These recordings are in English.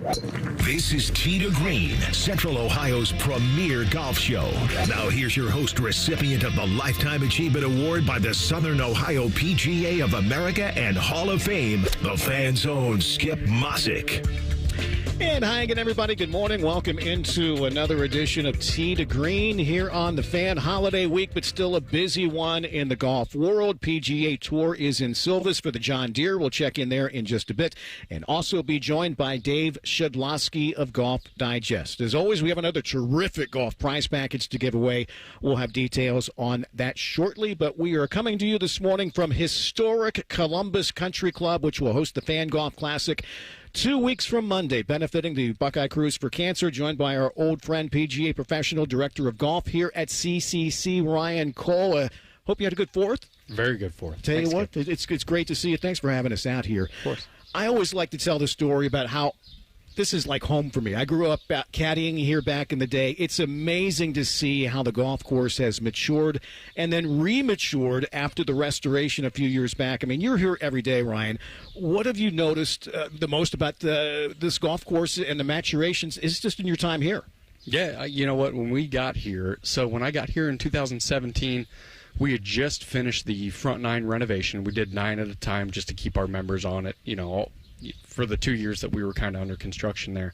This is Tee to Green, Central Ohio's premier golf show. Now here's your host, recipient of the Lifetime Achievement Award by the Southern Ohio PGA of America and Hall of Fame, the Fan's own Skip Mosic. And hi again, everybody. Good morning. Welcome into another edition of Tee to Green here on the Fan. Holiday week, but still a busy one in the golf world. PGA Tour is in Silvis for the John Deere. We'll check in there in just a bit. And also be joined by Dave Shedloski of Golf Digest. As always, we have another terrific golf prize package to give away. We'll have details on that shortly. But we are coming to you this morning from historic Columbus Country Club, which will host the Fan Golf Classic 2 weeks from Monday, benefiting the Buckeye Cruise for Cancer, joined by our old friend, PGA professional director of golf here at CCC, Ryan Coll. Hope you had a good fourth. Very good fourth. Tell you what, it's great to see you. Thanks for having us out here. Of course. I always like to tell the story about how this is like home for me. I grew up caddying here back in the day. It's amazing to see how the golf course has matured and then rematured after the restoration a few years back. I mean, you're here every day, Ryan. What have you noticed the most about this golf course and the maturations? Is it just in your time here? Yeah, you know what? When we got here, so when I got here in 2017, we had just finished the front nine renovation. We did 9 at a time just to keep our members on it, you know, for the 2 years that we were kind of under construction there.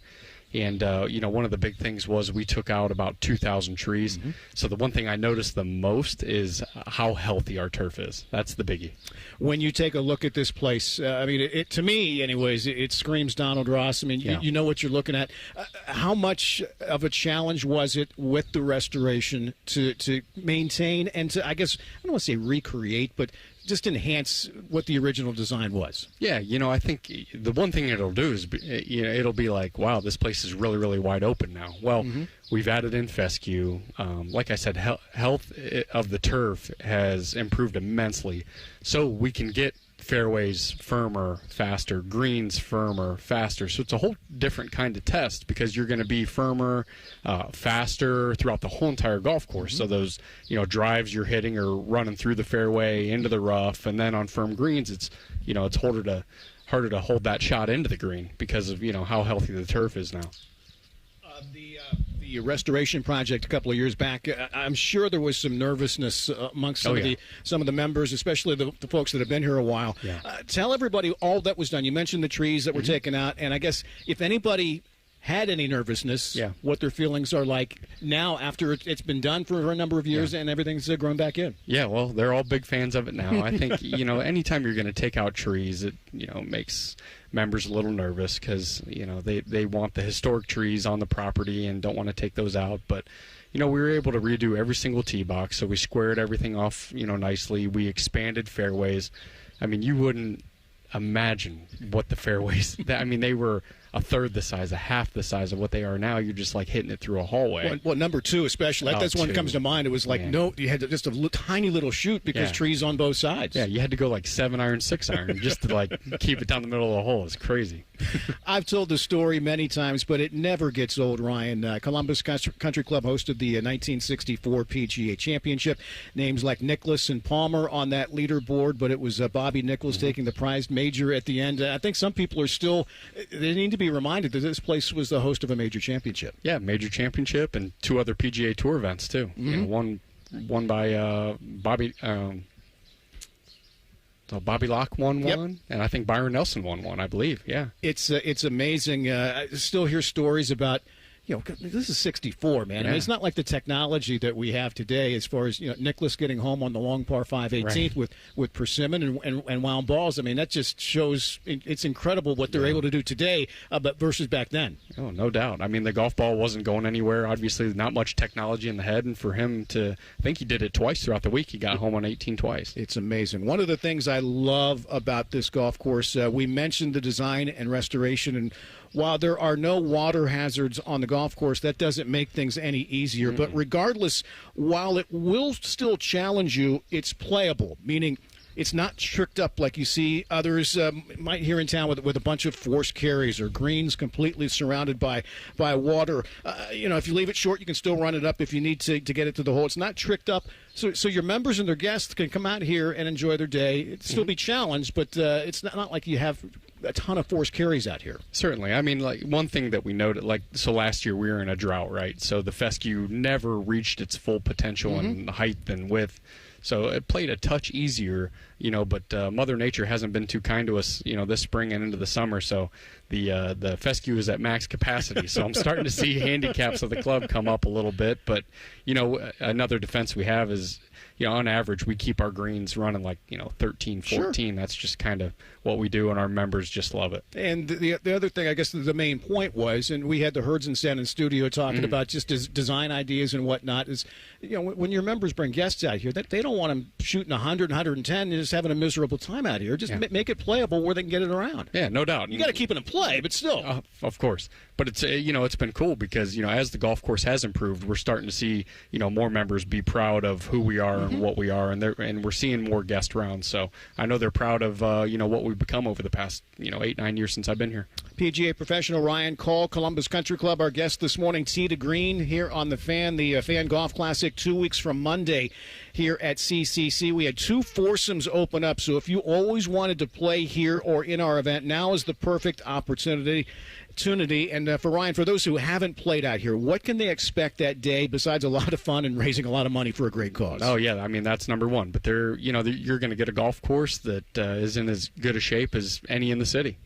And, you know, one of the big things was we took out about 2,000 trees. Mm-hmm. So the one thing I noticed the most is how healthy our turf is. That's the biggie. When you take a look at this place, I mean, it to me, anyways, it screams Donald Ross. I mean, yeah. you know what you're looking at. How much of a challenge was it with the restoration to maintain and to, I guess, I don't want to say recreate, but just enhance what the original design was? Yeah, you know, I think the one thing it'll do is, you know, it'll be like, wow, this place is really, really wide open now. Well, we've added in fescue. Like I said, health of the turf has improved immensely. So we can get fairways firmer, faster, greens firmer, faster. So it's a whole different kind of test because you're going to be firmer, faster throughout the whole entire golf course. So those, you know, drives you're hitting are running through the fairway into the rough, and then on firm greens, it's, you know, it's harder to hold that shot into the green because of, you know, how healthy the turf is now. The restoration project a couple of years back, I'm sure there was some nervousness amongst some of the members, especially the folks that have been here a while. Yeah. Tell everybody all that was done. You mentioned the trees that were taken out, and I guess if anybody had any nervousness, what their feelings are like now after it's been done for a number of years and everything's grown back in. Yeah, well, they're all big fans of it now. I think, you know, anytime you're going to take out trees, it, you know, makes members a little nervous because, you know, they want the historic trees on the property and don't want to take those out. But, you know, we were able to redo every single tee box, so we squared everything off, you know, nicely. We expanded fairways. I mean, you wouldn't imagine what the fairways, I mean, they were a third the size, a half the size of what they are now. You're just like hitting it through a hallway. Well, number 2 especially. That's one that comes to mind. It was like, no, you had just a tiny little chute because trees on both sides. Yeah, you had to go like 7-iron, 6-iron just to like keep it down the middle of the hole. It's crazy. I've told the story many times, but it never gets old, Ryan. Columbus Country Club hosted the 1964 PGA Championship. Names like Nicklaus and Palmer on that leaderboard, but it was Bobby Nicklaus taking the prized major at the end. I think some people are still, they need to be reminded that this place was the host of a major championship. Yeah, major championship and 2 other PGA Tour events too. You know, one by Bobby. So Bobby Locke won one, and I think Byron Nelson won one, I believe. Yeah, it's amazing. I still hear stories about, you know, this is 64, man. Yeah. I mean, it's not like the technology that we have today as far as, you know, Nicklaus getting home on the long par 5 18th with persimmon and wound balls. I mean, that just shows it's incredible what they're able to do today but versus back then. Oh, no doubt. I mean, the golf ball wasn't going anywhere. Obviously, not much technology in the head, and for him to, I think he did it twice throughout the week. He got home on 18 twice. It's amazing. One of the things I love about this golf course, we mentioned the design and restoration, and while there are no water hazards on the golf course, that doesn't make things any easier. But regardless, while it will still challenge you, it's playable, meaning it's not tricked up like you see others might here in town with a bunch of forced carries or greens completely surrounded by water. You know, if you leave it short, you can still run it up if you need to get it to the hole. It's not tricked up. So your members and their guests can come out here and enjoy their day. It'll still be challenged, but it's not like you have a ton of forced carries out here. Certainly. I mean, like, one thing that we noted, like, so last year we were in a drought, right? So the fescue never reached its full potential in height and width. So it played a touch easier, but Mother Nature hasn't been too kind to us, this spring and into the summer. So the fescue is at max capacity. So I'm starting to see handicaps of the club come up a little bit. But, another defense we have is, on average, we keep our greens running like, 13, 14. Sure. That's just kind of what we do, and our members just love it. And the other thing, I guess the main point was, and we had the Herds and Sand in studio talking about just design ideas and whatnot, is, when your members bring guests out here, they don't want them shooting 100, 110 and just having a miserable time out here. Just make it playable where they can get it around. Yeah, no doubt. You got to keep it in play, but still. Of course. But it's, it's been cool because, as the golf course has improved, we're starting to see, more members be proud of who we are and what we are, and we're seeing more guest rounds. So I know they're proud of, what we've become over the past, 8-9 years since I've been here. PGA professional Ryan Coll, Columbus Country Club, our guest this morning. Tee to Green here on the Fan Golf Classic 2 weeks from Monday here at CCC. We had 2 foursomes open up, so if you always wanted to play here or in our event, now is the perfect opportunity. And for Ryan, for those who haven't played out here, what can they expect that day besides a lot of fun and raising a lot of money for a great cause? Oh, yeah. I mean, that's number one. But you're going to get a golf course that is in as good a shape as any in the city.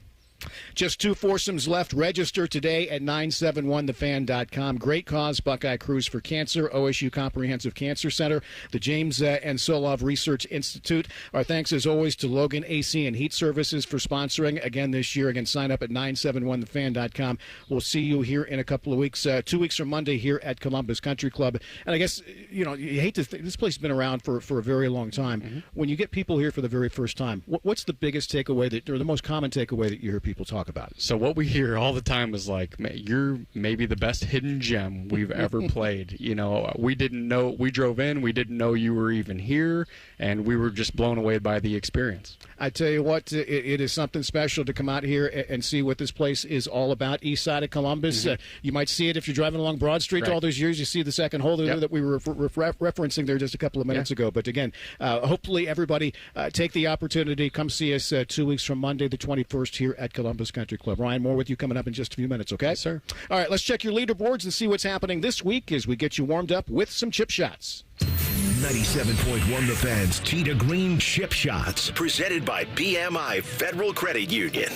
Just 2 foursomes left. Register today at 971thefan.com. Great cause, Buckeye Cruise for Cancer, OSU Comprehensive Cancer Center, the James and Solov Research Institute. Our thanks, as always, to Logan AC and Heat Services for sponsoring again this year. Again, sign up at 971thefan.com. We'll see you here in a couple of weeks, 2 weeks from Monday here at Columbus Country Club. And I guess, you hate to think, this place has been around for a very long time. When you get people here for the very first time, what's the biggest takeaway or the most common takeaway that you hear people talk about? So what we hear all the time is like, you're maybe the best hidden gem we've ever played. We didn't know, we drove in, we didn't know you were even here, and we were just blown away by the experience. I tell you what, it is something special to come out here and see what this place is all about. East side of Columbus, you might see it if you're driving along Broad Street. Right. All those years, you see the second hole there that we were referencing there just a couple of minutes ago. But again, hopefully everybody take the opportunity, come see us 2 weeks from Monday the 21st here at Columbus Country Club. Ryan, more with you coming up in just a few minutes, okay? Yes, sir. All right, let's check your leaderboards and see what's happening this week as we get you warmed up with some chip shots. 97.1 The Fan's Tee to Green Chip Shots, presented by BMI Federal Credit Union.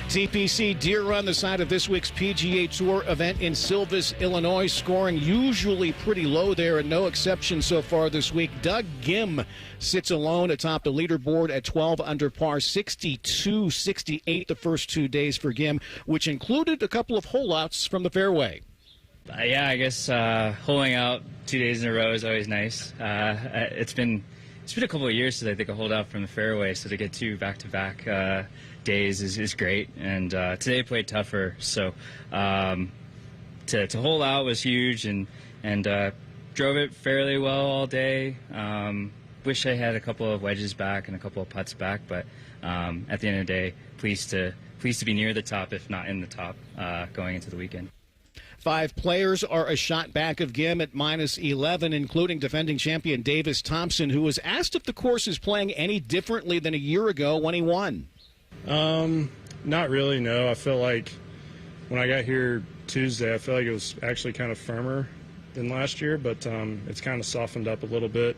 TPC Deer Run, the site of this week's PGA Tour event in Silvis, Illinois. Scoring usually pretty low there, and no exception so far this week. Doug Gim sits alone atop the leaderboard at 12 under par, 62-68 the first 2 days for Gim, which included a couple of holeouts from the fairway. Yeah, I guess holing out 2 days in a row is always nice. It's been a couple of years since I think I holed out from the fairway, so to get 2 back-to-back days is great. And today I played tougher, so to hole out was huge, and drove it fairly well all day. Wish I had a couple of wedges back and a couple of putts back, but at the end of the day, pleased to be near the top, if not in the top, going into the weekend. 5 players are a shot back of Gim at -11, including defending champion Davis Thompson, who was asked if the course is playing any differently than a year ago when he won. Not really, no. I feel like when I got here Tuesday, I feel like it was actually kind of firmer than last year, but it's kind of softened up a little bit.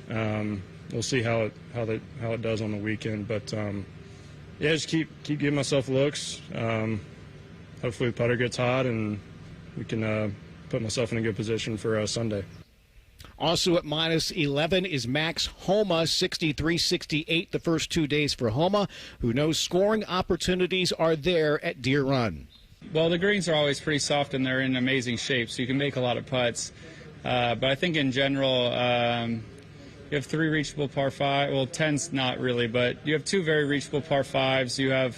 We'll see how it does on the weekend, but yeah, just keep giving myself looks. Hopefully the putter gets hot and we can put myself in a good position for Sunday. Also at -11 is Max Homa, 63-68 the first 2 days for Homa, who knows scoring opportunities are there at Deer Run. Well, the greens are always pretty soft and they're in amazing shape, so you can make a lot of putts. But I think in general, you have 3 reachable par 5. Well, 10's not really, but you have 2 very reachable par 5s. You have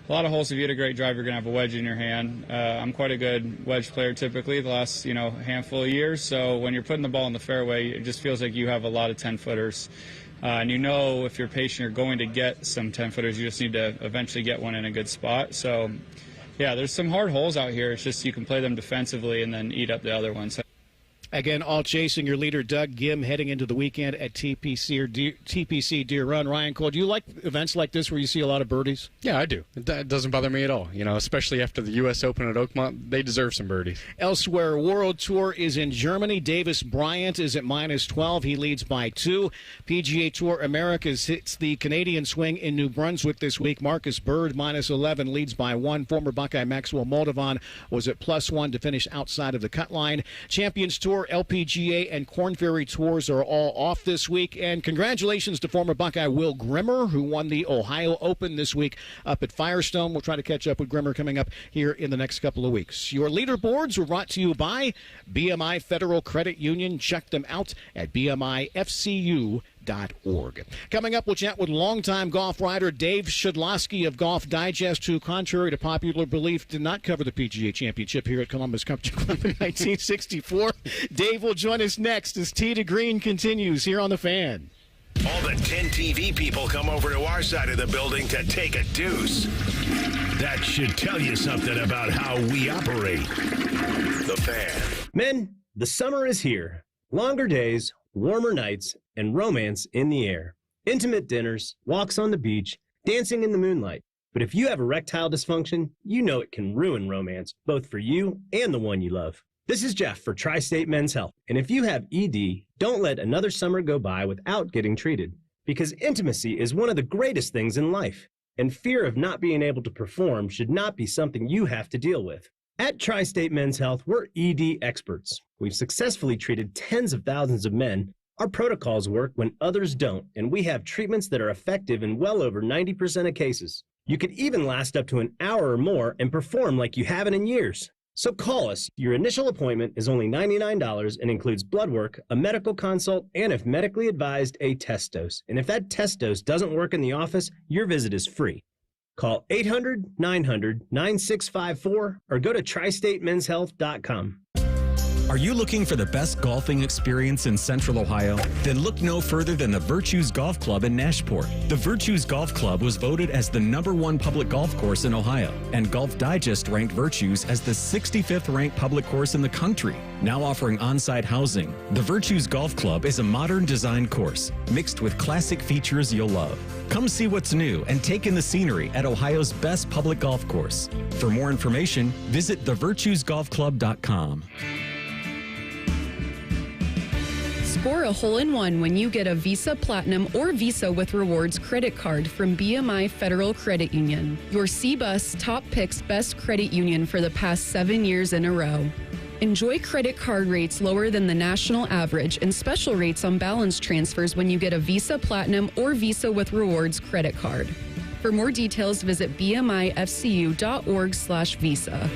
a lot of holes. If you hit a great drive, you're going to have a wedge in your hand. I'm quite a good wedge player typically the last handful of years. So when you're putting the ball in the fairway, it just feels like you have a lot of 10-footers. And if you're patient, you're going to get some 10-footers. You just need to eventually get one in a good spot. So, yeah, there's some hard holes out here. It's just you can play them defensively and then eat up the other ones. Again, all chasing your leader, Doug Gim, heading into the weekend at TPC Deer Run. Ryan Coll, do you like events like this where you see a lot of birdies? Yeah, I do. It doesn't bother me at all. Especially after the U.S. Open at Oakmont, they deserve some birdies. Elsewhere, World Tour is in Germany. Davis Bryant is at -12. He leads by 2. PGA Tour Americas hits the Canadian swing in New Brunswick this week. Marcus Bird, -11, leads by 1. Former Buckeye Maxwell Moldovan was at +1 to finish outside of the cut line. Champions Tour, LPGA, and Korn Ferry Tours are all off this week. And congratulations to former Buckeye Will Grimmer, who won the Ohio Open this week up at Firestone. We'll try to catch up with Grimmer coming up here in the next couple of weeks. Your leaderboards were brought to you by BMI Federal Credit Union. Check them out at BMIFCU.org. Coming up, we'll chat with longtime golf writer Dave Shedloski of Golf Digest, who, contrary to popular belief, did not cover the PGA Championship here at Columbus Country Club in 1964. Dave will join us next as Tee to Green continues here on The Fan. All the 10 TV people come over to our side of the building to take a deuce. That should tell you something about how we operate. The Fan. Men, the summer is here. Longer days, warmer nights, and romance in the air. Intimate dinners, walks on the beach, dancing in the moonlight. But if you have erectile dysfunction, you know it can ruin romance, both for you and the one you love. This is Jeff for Tri-State Men's Health. And if you have ED, don't let another summer go by without getting treated. Because intimacy is one of the greatest things in life. And fear of not being able to perform should not be something you have to deal with. At Tri-State Men's Health, we're ED experts. We've successfully treated tens of thousands of men. Our protocols work when others don't, and we have treatments that are effective in well over 90% of cases. You could even last up to an hour or more and perform like you haven't in years. So call us. Your initial appointment is only $99 and includes blood work, a medical consult, and if medically advised, a test dose. And if that test dose doesn't work in the office, your visit is free. Call 800-900-9654 or go to tristatemenshealth.com. Are you looking for the best golfing experience in Central Ohio? Then look no further than the Virtues Golf Club in Nashport. The Virtues Golf Club was voted as the #1 public golf course in Ohio, and Golf Digest ranked Virtues as the 65th ranked public course in the country. Now offering on-site housing, the Virtues Golf Club is a modern design course mixed with classic features you'll love. Come see what's new and take in the scenery at Ohio's best public golf course. For more information, visit thevirtuesgolfclub.com. Score a hole-in-one when you get a Visa Platinum or Visa with Rewards credit card from BMI Federal Credit Union, your CBUS Top Picks Best Credit Union for the past 7 years in a row. Enjoy credit card rates lower than the national average and special rates on balance transfers when you get a Visa Platinum or Visa with Rewards credit card. For more details, visit bmifcu.org/visa.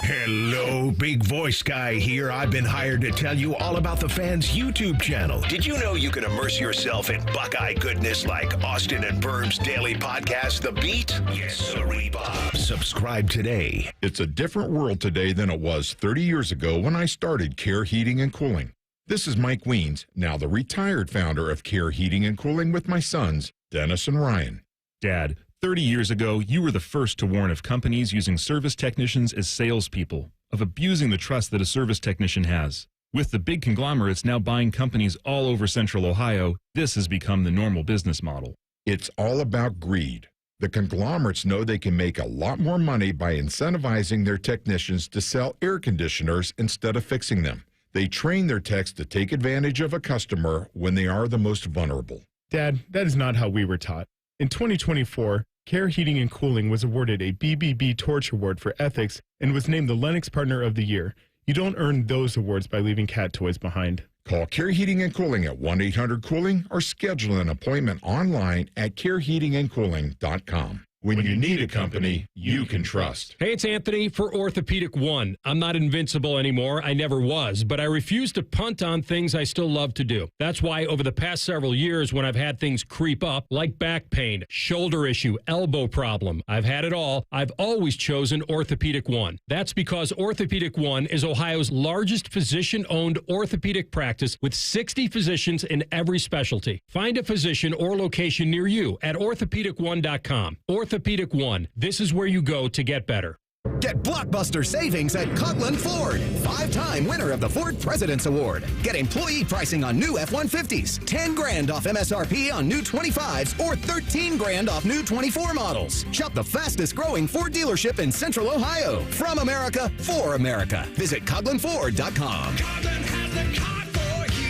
Hello, big voice guy here. I've been hired to tell you all about the Fan's YouTube channel. Did you know you can immerse yourself in Buckeye goodness like Austin and Burb's daily podcast, The Beat? Yes, sirree, Bob. Subscribe today. It's a different world today than it was 30 years ago when I started Care Heating and Cooling. This is Mike Weens, now the retired founder of Care Heating and Cooling with my sons, Dennis and Ryan. Dad, 30 years ago, you were the first to warn of companies using service technicians as salespeople, of abusing the trust that a service technician has. With the big conglomerates now buying companies all over Central Ohio, this has become the normal business model. It's all about greed. The conglomerates know they can make a lot more money by incentivizing their technicians to sell air conditioners instead of fixing them. They train their techs to take advantage of a customer when they are the most vulnerable. Dad, that is not how we were taught. In 2024, Care Heating and Cooling was awarded a BBB Torch Award for ethics and was named the Lennox Partner of the Year. You don't earn those awards by leaving cat toys behind. Call Care Heating and Cooling at 1-800-COOLING or schedule an appointment online at careheatingandcooling.com. When you need a company you can trust. Hey, it's Anthony for Orthopedic One. I'm not invincible anymore. I never was, but I refuse to punt on things I still love to do. That's why over the past several years when I've had things creep up, like back pain, shoulder issue, elbow problem, I've had it all, I've always chosen Orthopedic One. That's because Orthopedic One is Ohio's largest physician-owned orthopedic practice with 60 physicians in every specialty. Find a physician or location near you at orthopedic1.com. Orthopedic One. This is where you go to get better. Get blockbuster savings at Coughlin Ford. 5-time winner of the Ford President's Award. Get employee pricing on new F-150s. $10,000 off MSRP on new 25s or $13,000 off new 24 models. Shop the fastest growing Ford dealership in Central Ohio. From America, for America. Visit CoughlинFord.com.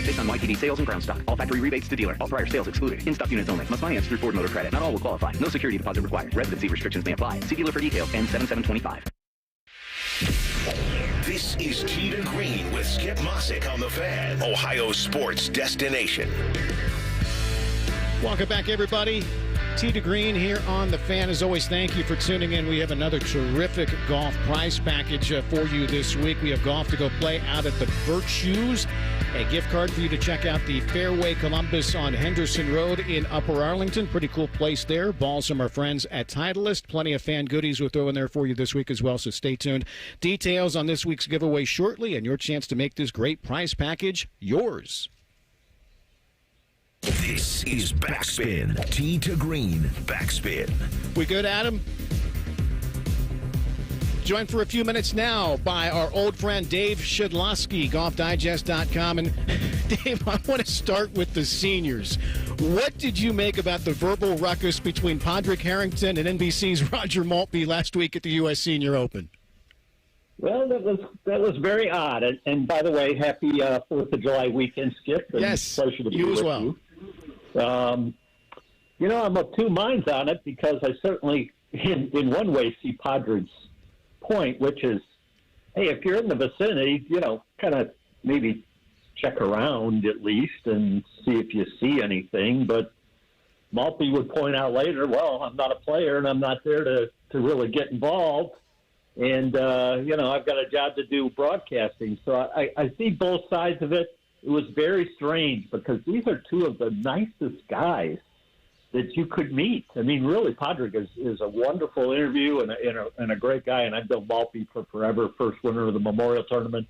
Based on YTD sales and ground stock. All factory rebates to dealer. All prior sales excluded. In-stock units only. Must finance through Ford Motor Credit. Not all will qualify. No security deposit required. Residency restrictions may apply. See dealer for details. N7725. This is Tee to Green with Skip Mosic on the Fan, Ohio sports destination. Welcome back, everybody. Tee to Green here on the Fan. As always, thank you for tuning in. We have another terrific golf prize package for you this week. We have golf to go play out at the Virtues. A gift card for you to check out the Fairway Columbus on Henderson Road in Upper Arlington. Pretty cool place there. Balls from our friends at Titleist. Plenty of fan goodies we'll throw in there for you this week as well, so stay tuned. Details on this week's giveaway shortly, and your chance to make this great prize package yours. This is Backspin. Tee to Green Backspin. We good, Adam? Joined for a few minutes now by our old friend Dave Shedloski, GolfDigest.com. And Dave, I want to start with the seniors. What did you make about the verbal ruckus between Padraig Harrington and NBC's Roger Maltby last week at the U.S. Senior Open? Well, that was very odd. And by the way, happy 4th of July weekend, Skip. And yes, pleasure to be you with as well. You. I'm of two minds on it because I certainly, in one way, see Padraig's point, which is, hey, if you're in the vicinity, kind of maybe check around at least and see if you see anything. But Maltby would point out later, well, I'm not a player and I'm not there to really get involved. And, I've got a job to do broadcasting. So I see both sides of it. It was very strange because these are two of the nicest guys that you could meet. I mean, really, Padraig is a wonderful interview and a great guy. And I've known Maltby for forever, first winner of the Memorial Tournament.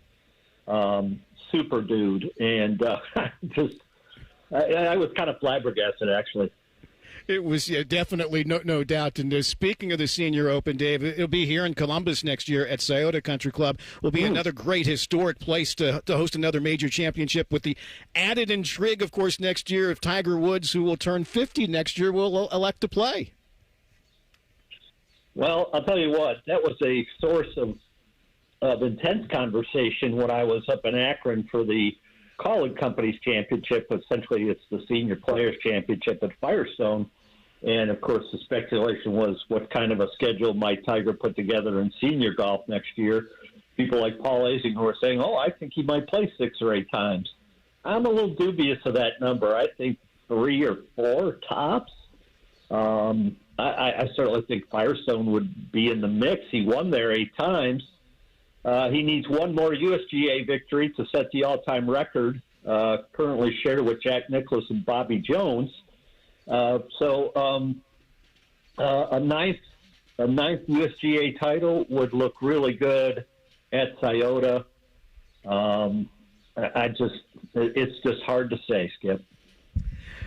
Super dude. And I was kind of flabbergasted, actually. It was definitely no doubt. And speaking of the Senior Open, Dave, it'll be here in Columbus next year at Scioto Country Club. Will be another great historic place to host another major championship with the added intrigue, of course, next year if Tiger Woods, who will turn 50 next year, will elect to play. Well, I'll tell you what, that was a source of intense conversation when I was up in Akron for the College Companies Championship. Essentially, it's the Senior Players Championship at Firestone. And, of course, the speculation was what kind of a schedule might Tiger put together in senior golf next year. People like Paul Azinger were saying, I think he might play 6 or 8 times. I'm a little dubious of that number. I think 3 or 4 tops. I certainly think Firestone would be in the mix. He won there 8 times. He needs one more USGA victory to set the all-time record, currently shared with Jack Nicklaus and Bobby Jones. A ninth USGA title would look really good at Scioto. It's just hard to say, Skip.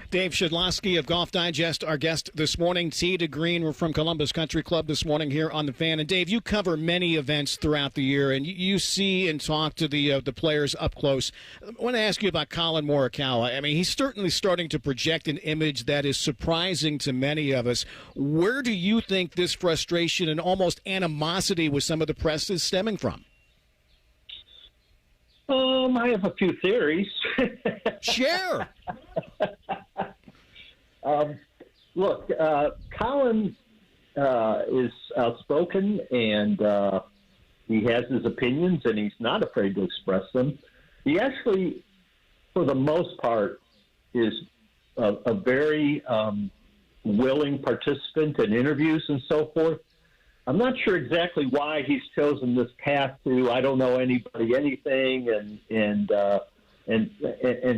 Dave Shedloski of Golf Digest, our guest this morning. Tee to Green, we're from Columbus Country Club this morning here on the Fan. And Dave, you cover many events throughout the year, and you see and talk to the players up close. I want to ask you about Collin Morikawa. I mean, he's certainly starting to project an image that is surprising to many of us. Where do you think this frustration and almost animosity with some of the press is stemming from? I have a few theories. Share. Look, Collin is outspoken, and he has his opinions, and he's not afraid to express them. He actually, for the most part, is a very willing participant in interviews and so forth. I'm not sure exactly why he's chosen this path to I don't know anybody anything and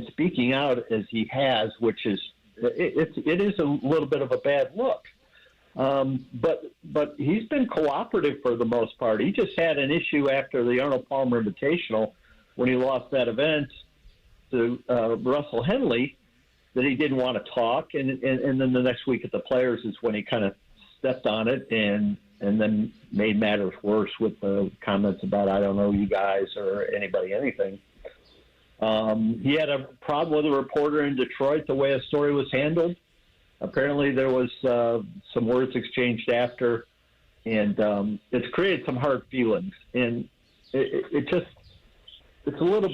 speaking out as he has, which is it is a little bit of a bad look. But he's been cooperative for the most part. He just had an issue after the Arnold Palmer Invitational when he lost that event to Russell Henley that he didn't want to talk, and then the next week at the Players is when he kind of stepped on it and and then made matters worse with the comments about I don't know you guys or anybody anything. He had a problem with a reporter in Detroit, the way a story was handled. Apparently there was some words exchanged after, and it's created some hard feelings. And it's a little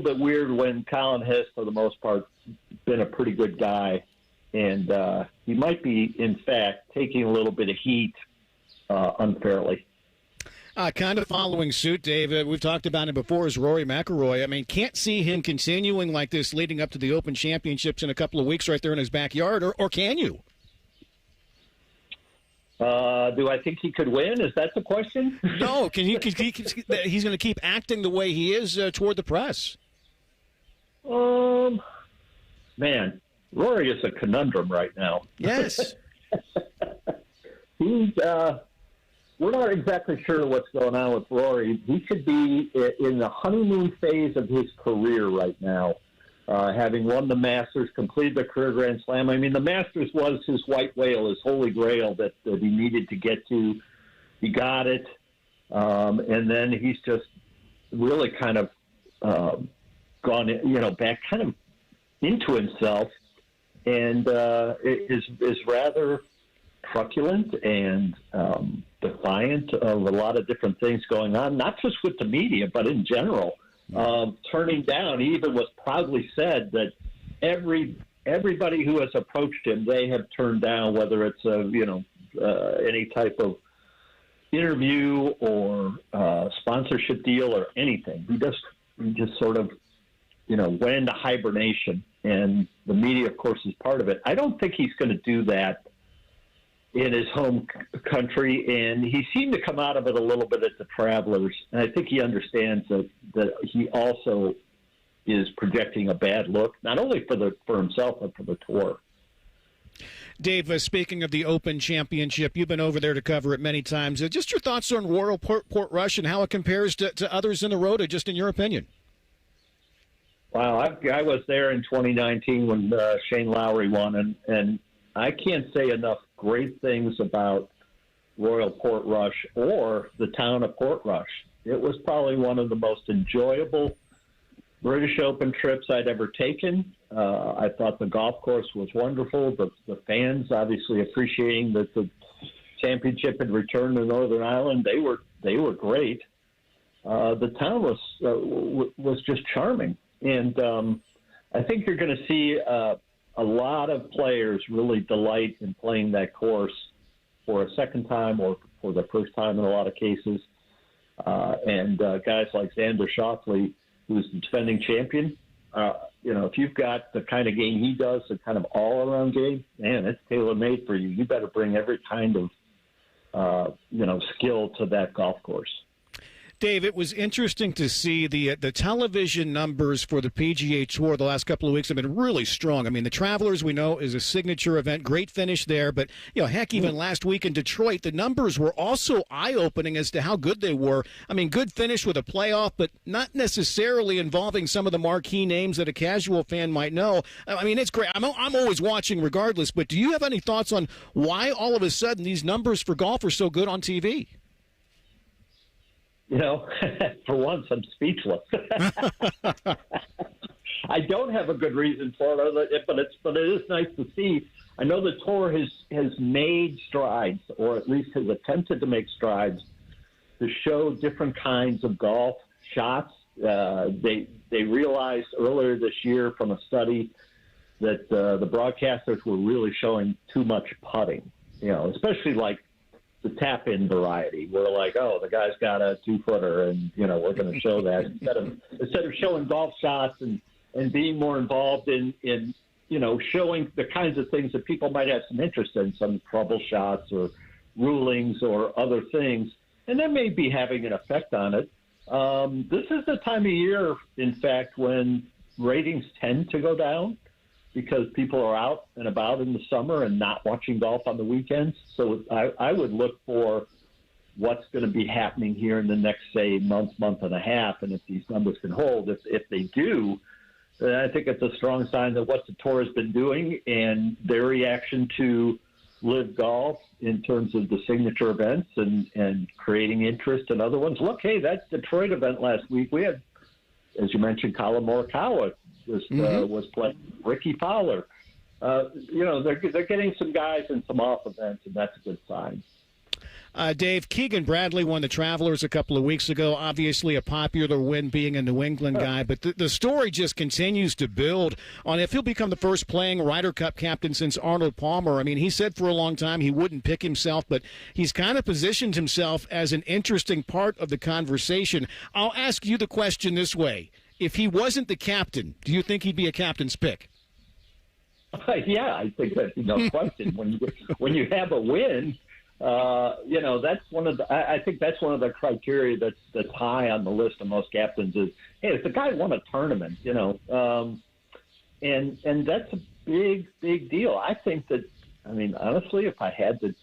bit weird when Colin has, for the most part, been a pretty good guy, and he might be, in fact, taking a little bit of heat unfairly. Kind of following suit, Dave. We've talked about him before as Rory McIlroy. I mean, can't see him continuing like this leading up to the Open Championships in a couple of weeks right there in his backyard, or can you? Do I think he could win? Is that the question? No. He's going to keep acting the way he is toward the press. Man, Rory is a conundrum right now. Yes. We're not exactly sure what's going on with Rory. He could be in the honeymoon phase of his career right now, having won the Masters, completed the career Grand Slam. I mean, the Masters was his white whale, his holy grail that he needed to get to. He got it, and then he's just really kind of gone, back kind of into himself, and is rather truculent and defiant of a lot of different things going on, not just with the media, but in general. Turning down, he even was proudly said that everybody who has approached him, they have turned down, whether it's any type of interview or sponsorship deal or anything. He just sort of went into hibernation, and the media, of course, is part of it. I don't think he's going to do that in his home country, and he seemed to come out of it a little bit at the Travelers, and I think he understands that he also is projecting a bad look, not only for himself, but for the tour. Dave, speaking of the Open Championship, you've been over there to cover it many times. Just your thoughts on Royal Portrush and how it compares to others in the Rota, just in your opinion. Wow, I was there in 2019 when Shane Lowry won, and I can't say enough great things about Royal Portrush or the town of Portrush. It was probably one of the most enjoyable British Open trips I'd ever taken. I thought the golf course was wonderful. The fans obviously appreciating that the championship had returned to Northern Ireland. They were great. The town was just charming, and I think you're going to see a lot of players really delight in playing that course for a second time or for the first time in a lot of cases. And guys like Xander Schauffele, who's the defending champion, if you've got the kind of game he does, the kind of all-around game, man, it's tailor-made for you. You better bring every kind of, skill to that golf course. Dave, it was interesting to see the television numbers for the PGA Tour the last couple of weeks have been really strong. I mean, the Travelers, we know, is a signature event, great finish there. But, heck, even last week in Detroit, the numbers were also eye-opening as to how good they were. I mean, good finish with a playoff, but not necessarily involving some of the marquee names that a casual fan might know. I mean, it's great. I'm always watching regardless, but do you have any thoughts on why all of a sudden these numbers for golf are so good on TV? For once, I'm speechless. I don't have a good reason for it, but it is nice to see. I know the tour has made strides, or at least has attempted to make strides, to show different kinds of golf shots. They realized earlier this year from a study that the broadcasters were really showing too much putting. Especially like the tap-in variety, where the guy's got a 2-footer, and we're going to show that instead of showing golf shots and being more involved in showing the kinds of things that people might have some interest in, some trouble shots or rulings or other things, and that may be having an effect on it. This is the time of year, in fact, when ratings tend to go down, because people are out and about in the summer and not watching golf on the weekends. So I would look for what's going to be happening here in the next, say, month and a half. And if these numbers can hold, if they do, then I think it's a strong sign that what the tour has been doing and their reaction to live golf in terms of the signature events and creating interest in other ones. Look, hey, that Detroit event last week, we had, as you mentioned, Colin Morikawa was playing, Ricky Fowler. They're getting some guys in some off events, and that's a good sign. Dave, Keegan Bradley won the Travelers a couple of weeks ago. Obviously, a popular win being a New England guy, but the story just continues to build on if he'll become the first playing Ryder Cup captain since Arnold Palmer. I mean, he said for a long time he wouldn't pick himself, but he's kind of positioned himself as an interesting part of the conversation. I'll ask you the question this way. If he wasn't the captain, do you think he'd be a captain's pick? Yeah, I think that's no question. When you have a win, that's one of the. I think that's one of the criteria that's high on the list of most captains is, hey, if the guy won a tournament, and that's a big deal. I think that. I mean, honestly, if I had to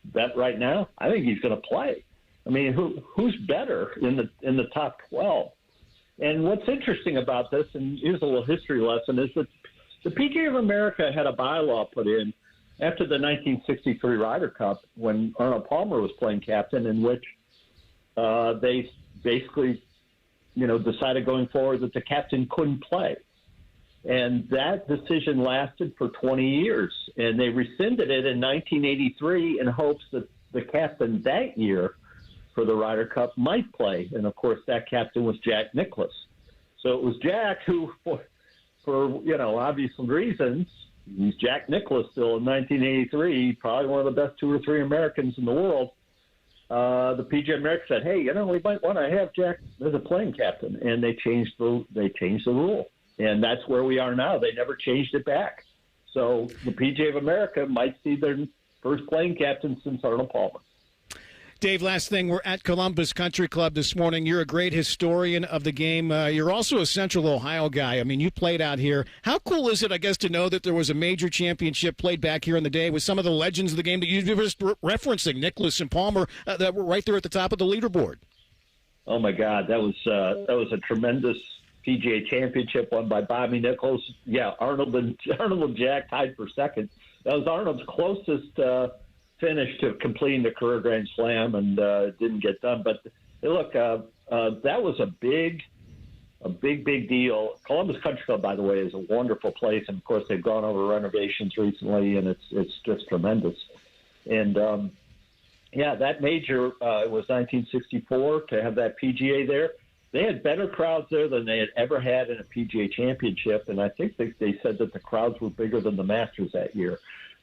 bet right now, I think he's going to play. I mean, who's better in the top 12? And what's interesting about this, and here's a little history lesson, is that the PGA of America had a bylaw put in after the 1963 Ryder Cup when Arnold Palmer was playing captain, in which they basically, decided going forward that the captain couldn't play. And that decision lasted for 20 years. And they rescinded it in 1983 in hopes that the captain that year for the Ryder Cup might play. And, of course, that captain was Jack Nicklaus. So it was Jack who, for obvious reasons, he's Jack Nicklaus still in 1983, probably one of the best 2 or 3 Americans in the world. The PGA America said, hey, we might want to have Jack as a playing captain. And they changed the rule. And that's where we are now. They never changed it back. So the PGA of America might see their first playing captain since Arnold Palmer. Dave, last thing, we're at Columbus Country Club this morning. You're a great historian of the game. You're also a Central Ohio guy. I mean, you played out here. How cool is it, I guess, to know that there was a major championship played back here in the day with some of the legends of the game that you were just referencing, Nicklaus and Palmer, that were right there at the top of the leaderboard? Oh, my God. That was a tremendous PGA championship won by Bobby Nicklaus. Yeah, Arnold and Jack tied for second. That was Arnold's closest finish to completing the career Grand Slam, and didn't get done. But look, that was a big deal. Columbus Country Club, by the way, is a wonderful place, and of course they've gone over renovations recently, and it's just tremendous. And that major was 1964 to have that PGA there. They had better crowds there than they had ever had in a PGA championship, and I think they said that the crowds were bigger than the Masters that year.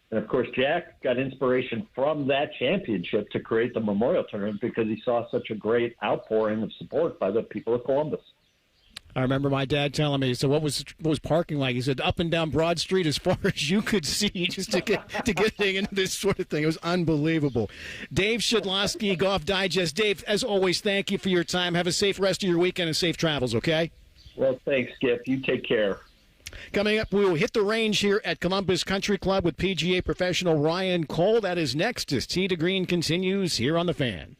And, of course, Jack got inspiration from that championship to create the Memorial Tournament because he saw such a great outpouring of support by the people of Columbus. I remember my dad telling me, so what was parking like? He said up and down Broad Street as far as you could see just to get into this sort of thing. It was unbelievable. Dave Shedloski, Golf Digest. Dave, as always, thank you for your time. Have a safe rest of your weekend and safe travels, okay? Well, thanks, Skip. You take care. Coming up, we will hit the range here at Columbus Country Club with PGA professional Ryan Coll. That is next as Tee to Green continues here on The Fan.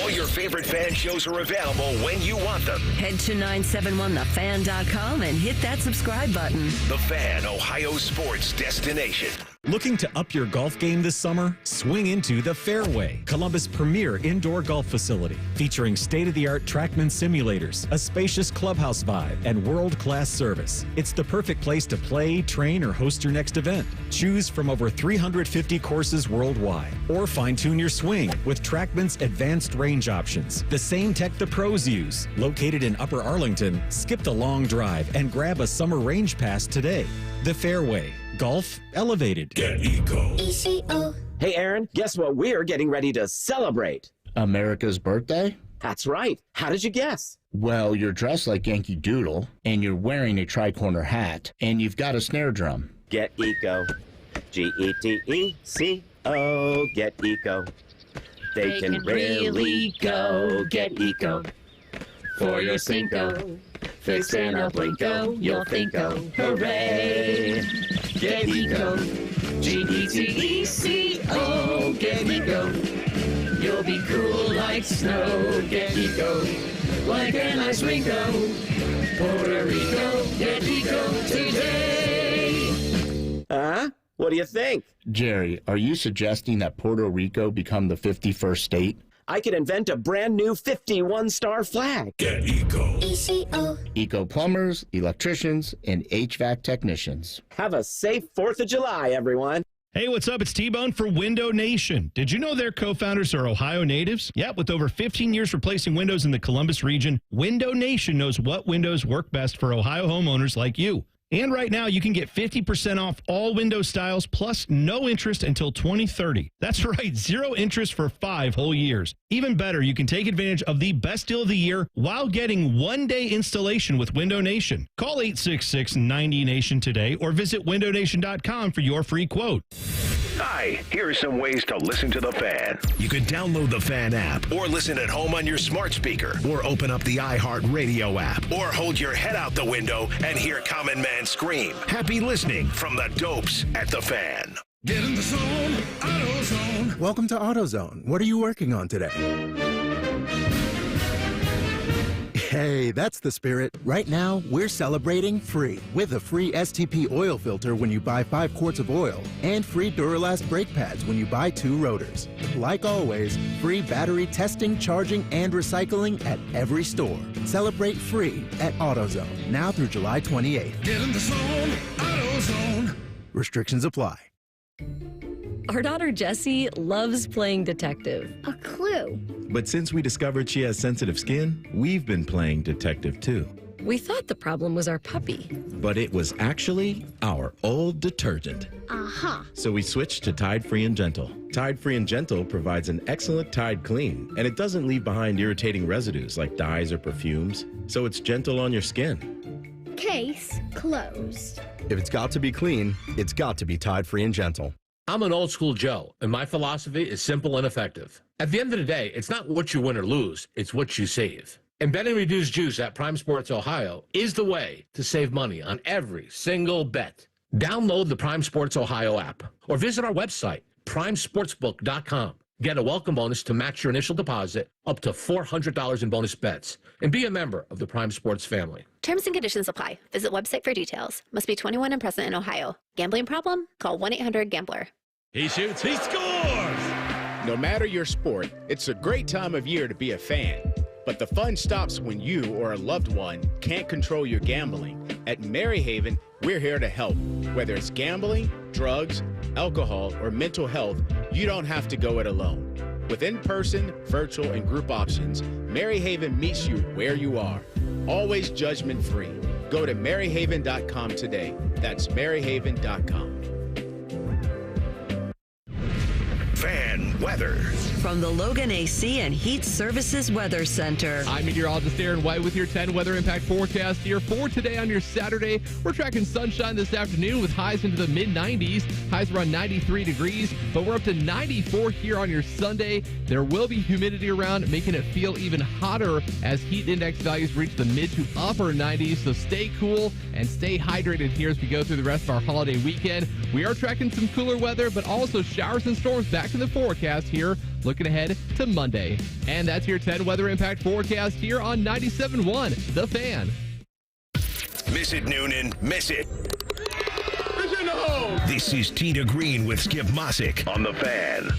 All your favorite fan shows are available when you want them. Head to 971thefan.com and hit that subscribe button. The Fan, Ohio sports destination. Looking to up your golf game this summer? Swing into the Fairway, Columbus' premier indoor golf facility, featuring state-of-the-art TrackMan simulators, a spacious clubhouse vibe, and world-class service. It's the perfect place to play, train, or host your next event. Choose from over 350 courses worldwide, or fine-tune your swing with TrackMan's advanced range options, the same tech the pros use. Located in Upper Arlington, skip the long drive and grab a summer range pass today. The Fairway. Golf elevated. Get Eco. ECO. Hey, Aaron, guess what we're getting ready to celebrate? America's birthday? That's right. How did you guess? Well, you're dressed like Yankee Doodle, and you're wearing a tri-corner hat, and you've got a snare drum. Get Eco. G-E-T-E-C-O. Get Eco. They can really go. Get Eco. For your Cinco. Fix and a Blinko. You'll think-o. Hooray. Get Eco. G-E-T-E-C-O. Get Eco. You'll be cool like snow. Get Eco. Like an ice Ringo. Puerto Rico. Get Eco today. What do you think? Jerry, are you suggesting that Puerto Rico become the 51st state? I could invent a brand new 51-star flag. Get Eco. ECO. Eco plumbers, electricians, and HVAC technicians. Have a safe 4th of July, everyone. Hey, what's up? It's T-Bone for Window Nation. Did you know their co-founders are Ohio natives? Yeah, with over 15 years replacing windows in the Columbus region, Window Nation knows what windows work best for Ohio homeowners like you. And right now, you can get 50% off all window styles plus no interest until 2030. That's right, 0 interest for 5 whole years. Even better, you can take advantage of the best deal of the year while getting 1-day installation with Window Nation. Call 866-90-NATION today or visit windownation.com for your free quote. Hi, here are some ways to listen to The Fan. You can download the Fan app or listen at home on your smart speaker or open up the iHeartRadio app or hold your head out the window and hear Common Man scream. Happy listening from the Dopes at The Fan. Get in the zone, AutoZone. Welcome to AutoZone. What are you working on today? Hey, that's the spirit. Right now, we're celebrating free with a free STP oil filter when you buy 5 quarts of oil and free Duralast brake pads when you buy 2 rotors. Like always, free battery testing, charging, and recycling at every store. Celebrate free at AutoZone now through July 28th. Get in the zone, AutoZone. Restrictions apply. Our daughter Jessie loves playing detective. A clue. But since we discovered she has sensitive skin, we've been playing detective too. We thought the problem was our puppy. But it was actually our old detergent. Aha. So we switched to Tide Free and Gentle. Tide Free and Gentle provides an excellent Tide clean, and it doesn't leave behind irritating residues like dyes or perfumes, so it's gentle on your skin. Case closed. If it's got to be clean, it's got to be Tide Free and Gentle. I'm an old school Joe, and my philosophy is simple and effective. At the end of the day, it's not what you win or lose, it's what you save. And betting reduced juice at Prime Sports Ohio is the way to save money on every single bet. Download the Prime Sports Ohio app or visit our website, primesportsbook.com. Get a welcome bonus to match your initial deposit up to $400 in bonus bets. And be a member of the Prime Sports family. Terms and conditions apply. Visit website for details. Must be 21 and present in Ohio. Gambling problem? Call 1-800-GAMBLER. He shoots, he scores! No matter your sport, it's a great time of year to be a fan. But the fun stops when you or a loved one can't control your gambling. At Maryhaven, we're here to help. Whether it's gambling, drugs, alcohol, or mental health, you don't have to go it alone. With in-person, virtual, and group options, Maryhaven meets you where you are. Always judgment-free. Go to maryhaven.com today. That's maryhaven.com. Fan weather. From the Logan AC and Heat Services Weather Center. I'm meteorologist Aaron White with your 10 weather impact forecast here for today on your Saturday. We're tracking sunshine this afternoon with highs into the mid-90s. Highs around 93 degrees, but we're up to 94 here on your Sunday. There will be humidity around, making it feel even hotter as heat index values reach the mid to upper 90s. So stay cool and stay hydrated here as we go through the rest of our holiday weekend. We are tracking some cooler weather, but also showers and storms back in the forecast here. Looking ahead to Monday. And that's your 10 weather impact forecast here on 97.1 The Fan. Miss it, Noonan. Miss it. This is Tee to Green with Skip Mosic on The Fan.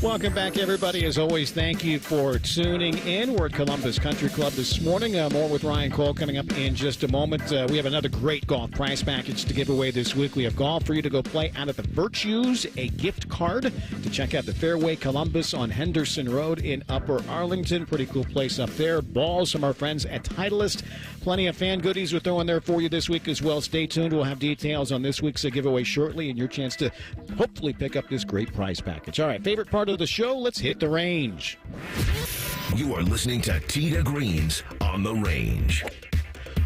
Welcome back, everybody. As always, thank you for tuning in. We're at Columbus Country Club this morning. More with Ryan Coll coming up in just a moment. We have another great golf prize package to give away this week. We have golf for you to go play out at the Virtues, a gift card to check out the Fairway Columbus on Henderson Road in Upper Arlington. Pretty cool place up there. Balls from our friends at Titleist. Plenty of fan goodies we're throwing there for you this week as well. Stay tuned. We'll have details on this week's giveaway shortly and your chance to hopefully pick up this great prize package. All right, favorite part of the show, let's hit the range. You are listening to Tee to Green's On the Range.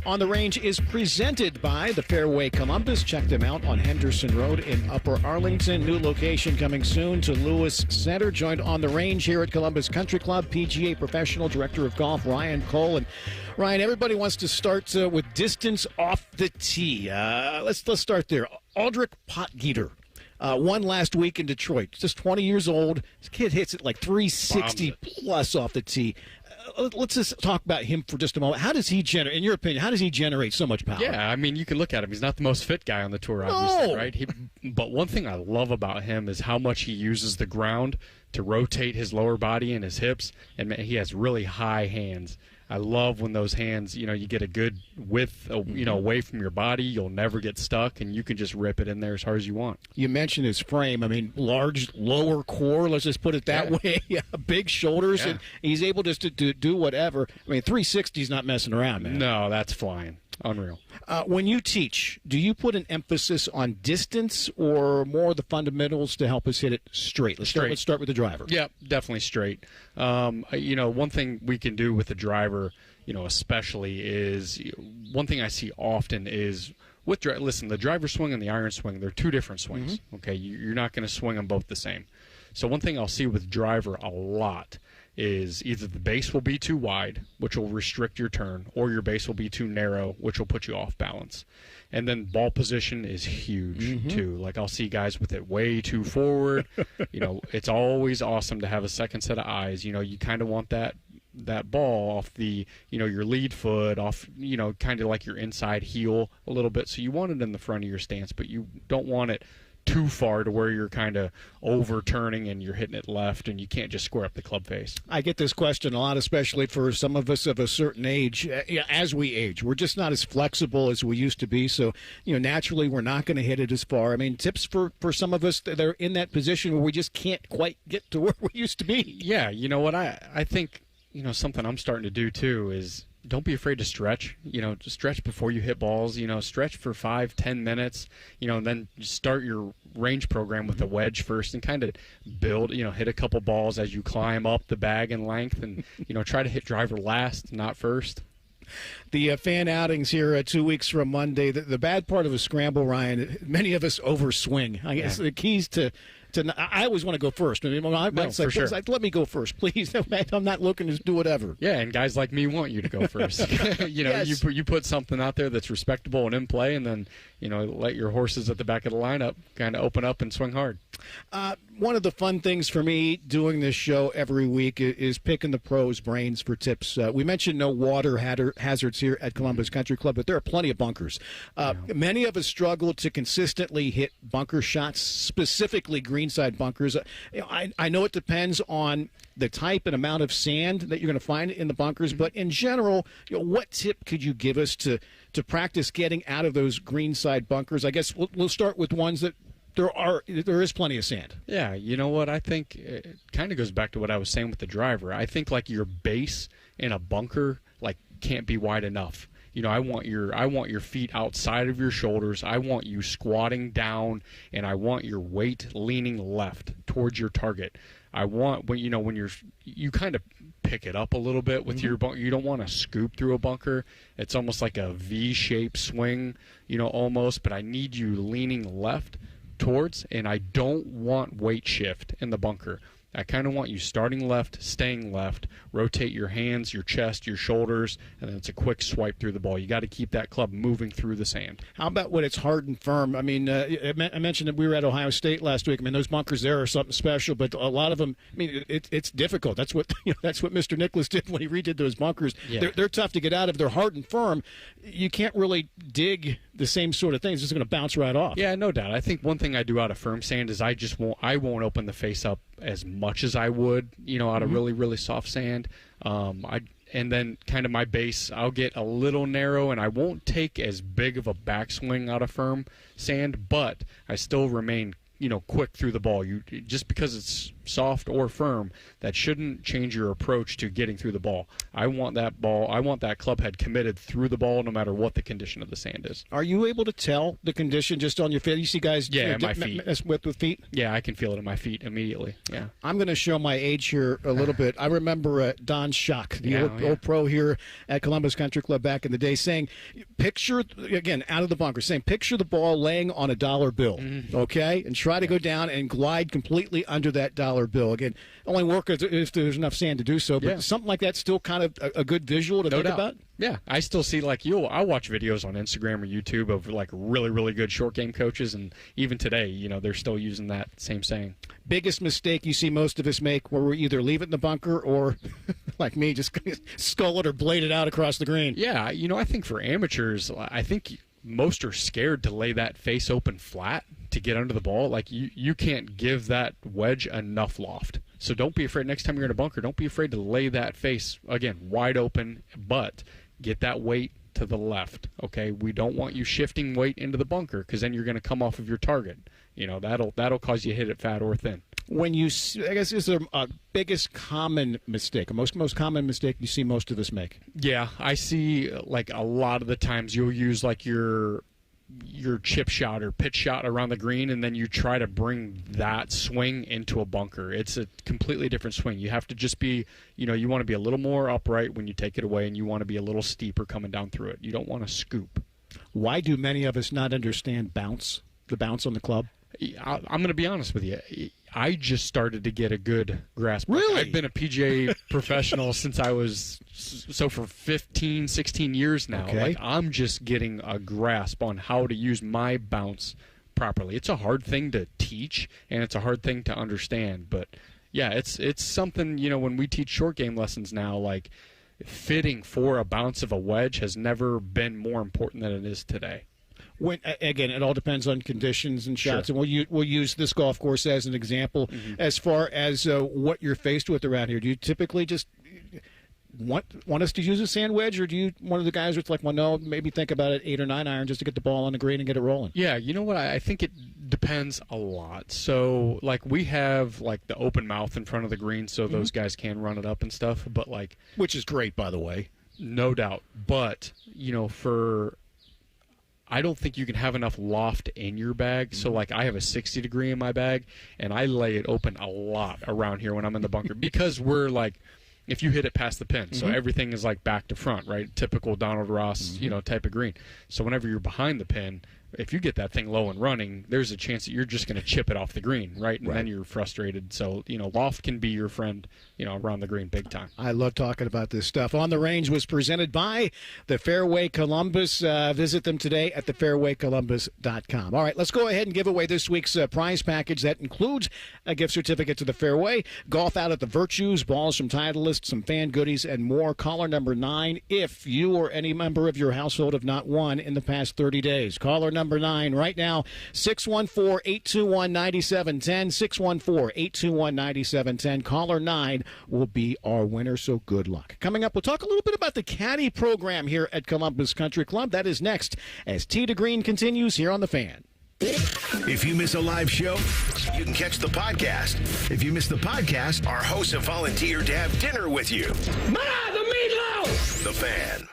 On the Range is presented by the Fairway Columbus. Check them out on Henderson Road in Upper Arlington. New location coming soon to Lewis Center. Joined on the Range here at Columbus Country Club, PGA Professional Director of Golf, Ryan Coll. And Ryan, everybody wants to start with distance off the tee. Let's start there. Aldrich Potgieter. One last week in Detroit. Just 20 years old. This kid hits it like 360 plus off the tee. Let's just talk about him for just a moment. How does he generate, in your opinion, how does he generate so much power? Yeah, I mean, you can look at him. He's not the most fit guy on the tour, obviously, right? But one thing I love about him is how much he uses the ground to rotate his lower body and his hips, and he has really high hands. I love when those hands, you get a good width, away from your body. You'll never get stuck, and you can just rip it in there as hard as you want. You mentioned his frame. I mean, large lower core, let's just put it that way. Big shoulders, and he's able just to do whatever. I mean, 360 is not messing around, man. No, that's flying. Unreal. When you teach, do you put an emphasis on distance or more of the fundamentals to help us hit it straight? Let's start with the driver. Yeah, definitely straight. One thing we can do with the driver, especially is one thing I see often is listen, the driver swing and the iron swing, they're two different swings. Okay, you're not going to swing them both the same. So one thing I'll see with driver a lot is either the base will be too wide, which will restrict your turn, or your base will be too narrow, which will put you off balance. And then ball position is huge, too. Like, I'll see guys with it way too forward. It's always awesome to have a second set of eyes. You kind of want that ball off the, your lead foot, off, kind of like your inside heel a little bit. So you want it in the front of your stance, but you don't want it too far to where you're kind of overturning and you're hitting it left and you can't just square up the club face. I get this question a lot, especially for some of us of a certain age. As we age, we're just not as flexible as we used to be. So, naturally, we're not going to hit it as far. I mean, tips for some of us that are in that position where we just can't quite get to where we used to be. Yeah, you know what? I think, something I'm starting to do, too, is don't be afraid to stretch. Just stretch before you hit balls. Stretch for 5-10 minutes. And then start your range program with a wedge first and kind of build. Hit a couple balls as you climb up the bag in length, and try to hit driver last, not first. The fan outings here 2 weeks from Monday. The bad part of a scramble, Ryan, many of us overswing. I guess the keys to I always want to go first. I mean, it's like, let me go first, please. I'm not looking to do whatever. Yeah, and guys like me want you to go first. Yes. You put something out there that's respectable and in play, and then let your horses at the back of the lineup kind of open up and swing hard. One of the fun things for me doing this show every week is picking the pros' brains for tips. We mentioned no water hazards here at Columbus Country Club, but there are plenty of bunkers. Many of us struggle to consistently hit bunker shots, specifically greenside bunkers. I know it depends on the type and amount of sand that you're going to find in the bunkers, but in general, what tip could you give us to practice getting out of those greenside bunkers? I guess we'll start with ones that there is plenty of sand. Yeah, you know what? I think it kind of goes back to what I was saying with the driver. I think like your base in a bunker can't be wide enough. I want your feet outside of your shoulders. I want you squatting down, and I want your weight leaning left towards your target. I want when you kind of pick it up a little bit with your bunker. You don't want to scoop through a bunker. It's almost like a V-shaped swing, almost. But I need you leaning left towards, and I don't want weight shift in the bunker. I kind of want you starting left, staying left, rotate your hands, your chest, your shoulders, and then it's a quick swipe through the ball. You got to keep that club moving through the sand. How about when it's hard and firm? I mean, I mentioned that we were at Ohio State last week. I mean, those bunkers there are something special, but a lot of them, I mean, it's difficult. That's what that's what Mr. Nicholas did when he redid those bunkers. Yeah. They're tough to get out of. They're hard and firm. You can't really dig the same sort of things. It's just going to bounce right off. Yeah, no doubt. I think one thing I do out of firm sand is I won't open the face up as much as I would, out of really, really soft sand. And then kind of my base, I'll get a little narrow, and I won't take as big of a backswing out of firm sand, but I still remain, quick through the ball. Just because it's soft or firm, that shouldn't change your approach to getting through the ball. I want that club head committed through the ball no matter what the condition of the sand is. Are you able to tell the condition just on your feet? You see guys my feet. Mess with feet? Yeah, I can feel it in my feet immediately. Yeah. I'm going to show my age here a little bit. I remember Don Schock, the old pro here at Columbus Country Club back in the day, saying, picture the ball laying on a dollar bill, okay? And try to go down and glide completely under that dollar $1 bill. Again, only work if there's enough sand to do so, but something like that's still kind of a good visual to think about. Yeah, I still see, like, I watch videos on Instagram or YouTube of, like, really, really good short game coaches, and even today, they're still using that same saying. Biggest mistake you see most of us make where we either leave it in the bunker or, like me, just skull it or blade it out across the green. Yeah, I think for amateurs, I think most are scared to lay that face open flat to get under the ball. Like, you can't give that wedge enough loft. So don't be afraid next time you're in a bunker. Don't be afraid to lay that face, again, wide open, but get that weight to the left, okay? We don't want you shifting weight into the bunker because then you're going to come off of your target. That'll cause you to hit it fat or thin. When you, I guess, is there a biggest common mistake, a most common mistake you see most of us make? Yeah, I see, like, a lot of the times you'll use, like, your chip shot or pitch shot around the green, and then you try to bring that swing into a bunker. It's a completely different swing. You have to just be, you want to be a little more upright when you take it away, and you want to be a little steeper coming down through it. You don't want to scoop. Why do many of us not understand the bounce on the club? I'm going to be honest with you. I just started to get a good grasp. Really? I've been a PGA professional since I was, for 15, 16 years now. Okay. Like, I'm just getting a grasp on how to use my bounce properly. It's a hard thing to teach, and it's a hard thing to understand. But, yeah, it's something, when we teach short game lessons now, like, fitting for a bounce of a wedge has never been more important than it is today. When, again, it all depends on conditions and shots, Sure. and we'll use this golf course as an example. As far as what you're faced with around here, do you typically just want us to use a sand wedge, or do you one of the guys that's like, well, no, maybe think about it 8 or 9 iron just to get the ball on the green and get it rolling? Yeah, you know what? I think it depends a lot. So, like, we have, like, the open mouth in front of the green so those guys can run it up and stuff, but, like, which is great, by the way. No doubt. But, I don't think you can have enough loft in your bag. So, like, I have a 60 degree in my bag, and I lay it open a lot around here when I'm in the bunker because we're, like, if you hit it past the pin, so everything is, like, back to front, right? Typical Donald Ross, type of green. So whenever you're behind the pin, if you get that thing low and running, there's a chance that you're just going to chip it off the green, right? And then you're frustrated. So, loft can be your friend, around the green big time. I love talking about this stuff. On the Range was presented by the Fairway Columbus. Visit them today at thefairwaycolumbus.com. All right, let's go ahead and give away this week's prize package. That includes a gift certificate to the Fairway, golf out at the Virtues, balls from Titleist, some fan goodies, and more. Caller number 9 if you or any member of your household have not won in the past 30 days. Caller number 9 right now, 614-821-9710, 614-821-9710. Caller 9 will be our winner, so good luck. Coming up, we'll talk a little bit about the caddy program here at Columbus Country Club. That is next as Tee to Green continues here on The Fan. If you miss a live show, you can catch the podcast. If you miss the podcast, our hosts have volunteered to have dinner with you. Ma, the meatloaf! The Fan.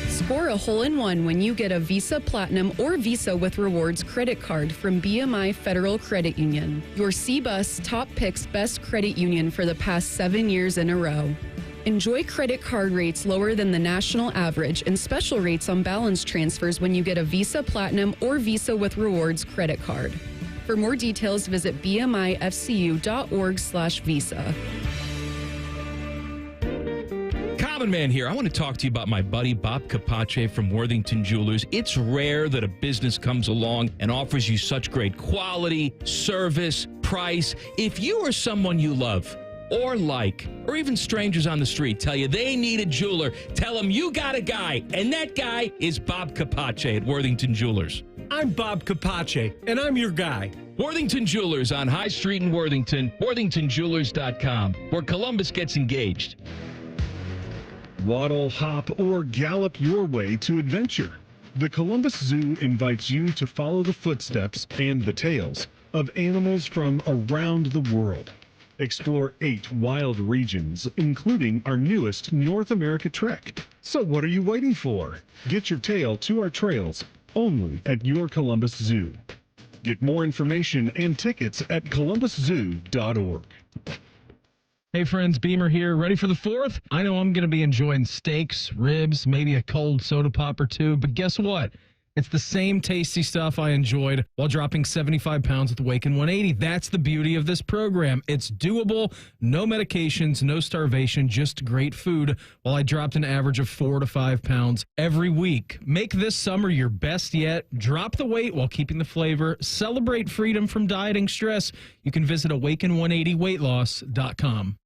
Score a hole-in-one when you get a Visa Platinum or Visa with Rewards credit card from BMI Federal Credit Union, your CBUS Top Picks Best Credit Union for the past 7 years in a row. Enjoy credit card rates lower than the national average and special rates on balance transfers when you get a Visa Platinum or Visa with Rewards credit card. For more details, visit bmifcu.org/visa. Common Man here. I want to talk to you about my buddy Bob Capace from Worthington Jewelers. It's rare that a business comes along and offers you such great quality, service, price. If you or someone you love or like, or even strangers on the street tell you they need a jeweler, tell them you got a guy, and that guy is Bob Capace at Worthington Jewelers. I'm Bob Capace, and I'm your guy. Worthington Jewelers on High Street in Worthington, worthingtonjewelers.com, where Columbus gets engaged. Waddle, hop, or gallop your way to adventure. The Columbus Zoo invites you to follow the footsteps and the tails of animals from around the world. Explore 8 wild regions, including our newest North America trek. So what are you waiting for? Get your tail to our trails only at your Columbus Zoo. Get more information and tickets at columbuszoo.org. Hey friends, Beamer here. Ready for the 4th? I know I'm going to be enjoying steaks, ribs, maybe a cold soda pop or two, but guess what? It's the same tasty stuff I enjoyed while dropping 75 pounds with Awaken 180. That's the beauty of this program. It's doable, no medications, no starvation, just great food while I dropped an average of 4 to 5 pounds every week. Make this summer your best yet. Drop the weight while keeping the flavor. Celebrate freedom from dieting stress. You can visit awaken180weightloss.com.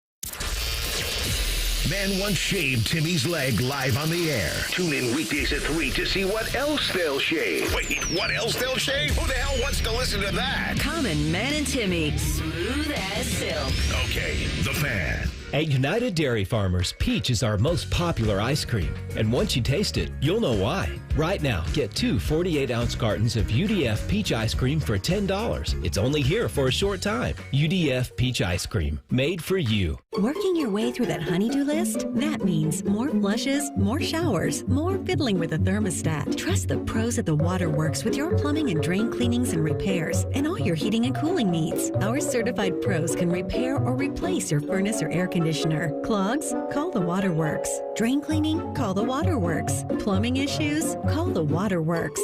Man once shaved Timmy's leg live on the air. Tune in weekdays at 3 to see what else they'll shave. Wait, what else they'll shave? Who the hell wants to listen to that? Common Man and Timmy, smooth as silk. Okay, The Fan. At United Dairy Farmers, peach is our most popular ice cream. And once you taste it, you'll know why. Right now, get 2 48-ounce cartons of UDF peach ice cream for $10. It's only here for a short time. UDF peach ice cream, made for you. Working your way through that honey-do list? That means more flushes, more showers, more fiddling with the thermostat. Trust the pros at the Waterworks with your plumbing and drain cleanings and repairs and all your heating and cooling needs. Our certified pros can repair or replace your furnace or air conditioner. Clogs? Call the Waterworks. Drain cleaning? Call the Waterworks. Plumbing issues? Call the Waterworks.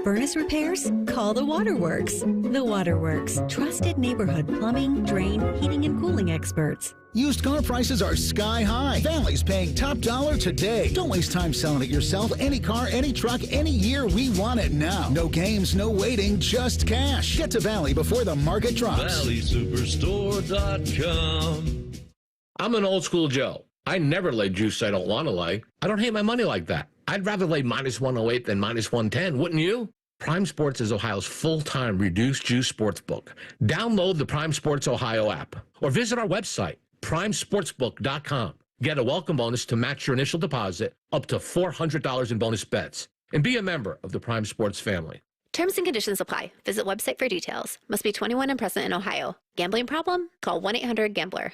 Furnace repairs? Call the Waterworks. The Waterworks. Trusted neighborhood plumbing, drain, heating, and cooling experts. Used car prices are sky high. Valley's paying top dollar today. Don't waste time selling it yourself. Any car, any truck, any year, we want it now. No games, no waiting, just cash. Get to Valley before the market drops. ValleySuperstore.com. I'm an old school Joe. I never lay juice I don't want to lay. I don't hate my money like that. I'd rather lay minus 108 than minus 110, wouldn't you? Prime Sports is Ohio's full-time reduced juice sportsbook. Download the Prime Sports Ohio app or visit our website, primesportsbook.com. Get a welcome bonus to match your initial deposit up to $400 in bonus bets. And be a member of the Prime Sports family. Terms and conditions apply. Visit website for details. Must be 21 and present in Ohio. Gambling problem? Call 1-800-GAMBLER.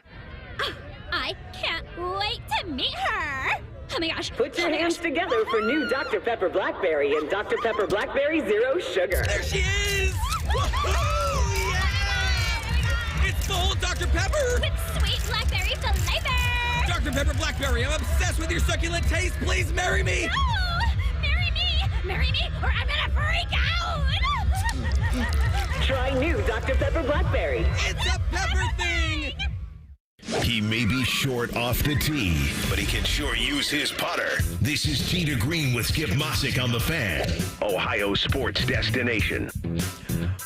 I can't wait to meet her. Oh my gosh. Put your hands together for new Dr. Pepper Blackberry and Dr. Pepper Blackberry Zero Sugar. There she is! Woohoo! Yeah! It's full Dr. Pepper! With sweet blackberry flavor! Dr. Pepper Blackberry, I'm obsessed with your succulent taste. Please marry me! No! Marry me! Marry me, or I'm gonna freak out! Try new Dr. Pepper Blackberry. It's a pepper thing! He may be short off the tee, but he can sure use his putter. This is Tee to Green with Skip Mosic on The Fan, Ohio sports destination.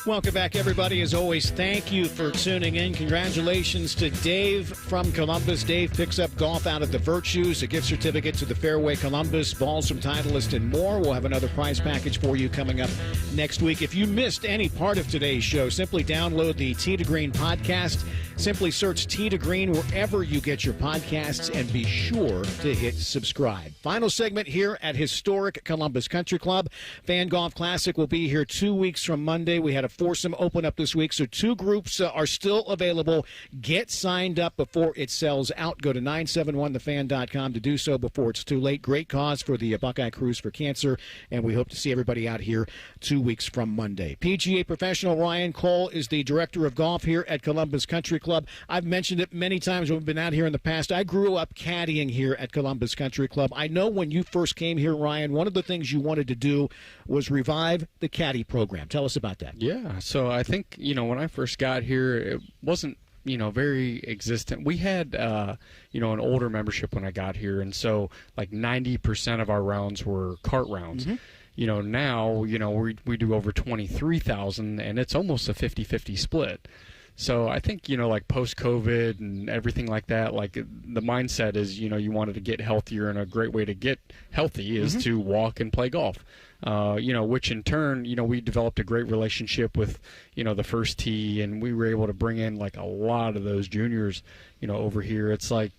Welcome back, everybody. As always, thank you for tuning in. Congratulations to Dave from Columbus. Dave picks up golf out of the Virtues, a gift certificate to the Fairway Columbus, balls from Titleist, and more. We'll have another prize package for you coming up next week. If you missed any part of today's show, simply download the Tee to Green podcast. Simply search Tee to Green wherever you get your podcasts and be sure to hit subscribe. Final segment here at historic Columbus Country Club. Fan Golf Classic will be here 2 weeks from Monday. We had a foursome open up this week, so 2 groups are still available. Get signed up before it sells out. Go to 971thefan.com to do so before it's too late. Great cause for the Buckeye Cruise for Cancer, and we hope to see everybody out here 2 weeks from Monday. PGA professional Ryan Coll is the director of golf here at Columbus Country Club. I've mentioned it many times when we've been out here in the past. I grew up caddying here at Columbus Country Club. I know when you first came here, Ryan, one of the things you wanted to do was revive the caddy program. Tell us about that. Yeah, so I think, when I first got here, it wasn't, very existent. We had, an older membership when I got here, and so like 90% of our rounds were cart rounds. Mm-hmm. Now, we do over 23,000, and it's almost a 50-50 split. So I think, like post-COVID and everything like that, like the mindset is, you wanted to get healthier, and a great way to get healthy is to walk and play golf. Which in turn, we developed a great relationship with, the First Tee, and we were able to bring in like a lot of those juniors, over here. It's like,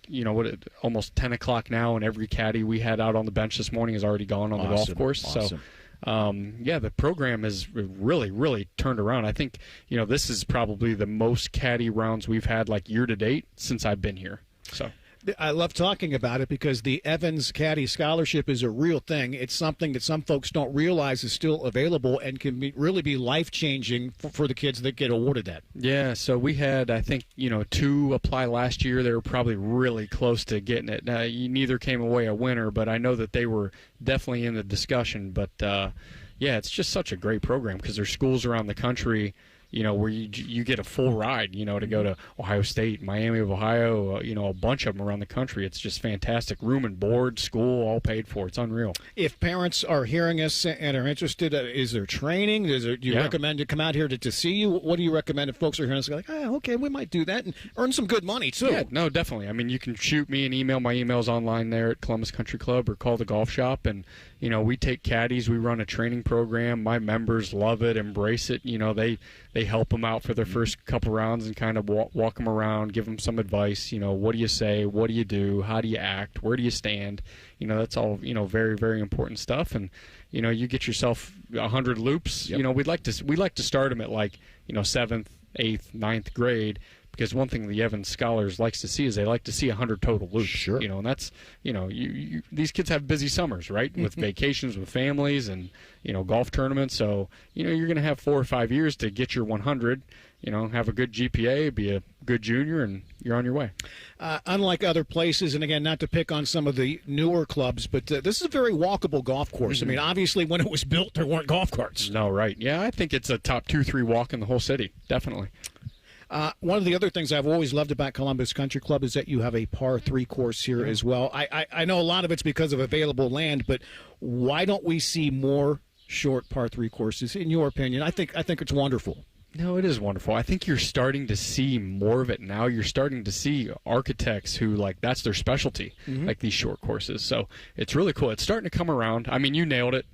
almost 10 o'clock now, and every caddy we had out on the bench this morning is already gone on the golf course. Awesome. So, the program has really, really turned around. I think, this is probably the most caddy rounds we've had like year to date since I've been here. So I love talking about it because the Evans Caddy Scholarship is a real thing. It's something that some folks don't realize is still available and can really be life-changing for the kids that get awarded that. Yeah, so we had, I think, 2 apply last year. They were probably really close to getting it. Neither came away a winner, but I know that they were definitely in the discussion. But, Yeah, it's just such a great program because there's schools around the country, where you get a full ride, to go to Ohio State, Miami of Ohio, a bunch of them around the country. It's just fantastic. Room and board, school, all paid for. It's unreal. If parents are hearing us and are interested, is there training? Do you recommend to come out here to see you? What do you recommend if folks are hearing us like, okay, we might do that and earn some good money too? Yeah, no, definitely. I mean, you can shoot me an email. My email's online there at Columbus Country Club, or call the golf shop. And, we take caddies. We run a training program. My members love it, embrace it. They help them out for their first couple rounds and kind of walk them around, give them some advice. What do you say? What do you do? How do you act? Where do you stand? That's all, very, very important stuff. And, you get yourself 100 loops. Yep. We'd like to start them at 7th, 8th, 9th grade. Because one thing the Evans Scholars likes to see is they like to see 100 total loops. Sure. And that's, these kids have busy summers, right? With vacations with families and, golf tournaments. So, you're going to have 4 or 5 years to get your 100, have a good GPA, be a good junior, and you're on your way. Unlike other places, and again, not to pick on some of the newer clubs, but this is a very walkable golf course. Mm-hmm. I mean, obviously, when it was built, there weren't golf carts. No, right. Yeah, I think it's a top 2-3 walk in the whole city. Definitely. One of the other things I've always loved about Columbus Country Club is that you have a par 3 course here as well. I know a lot of it's because of available land, but why don't we see more short par 3 courses, in your opinion? I think it's wonderful. No, it is wonderful. I think you're starting to see more of it now. You're starting to see architects who, that's their specialty, like these short courses. So it's really cool. It's starting to come around. I mean, you nailed it,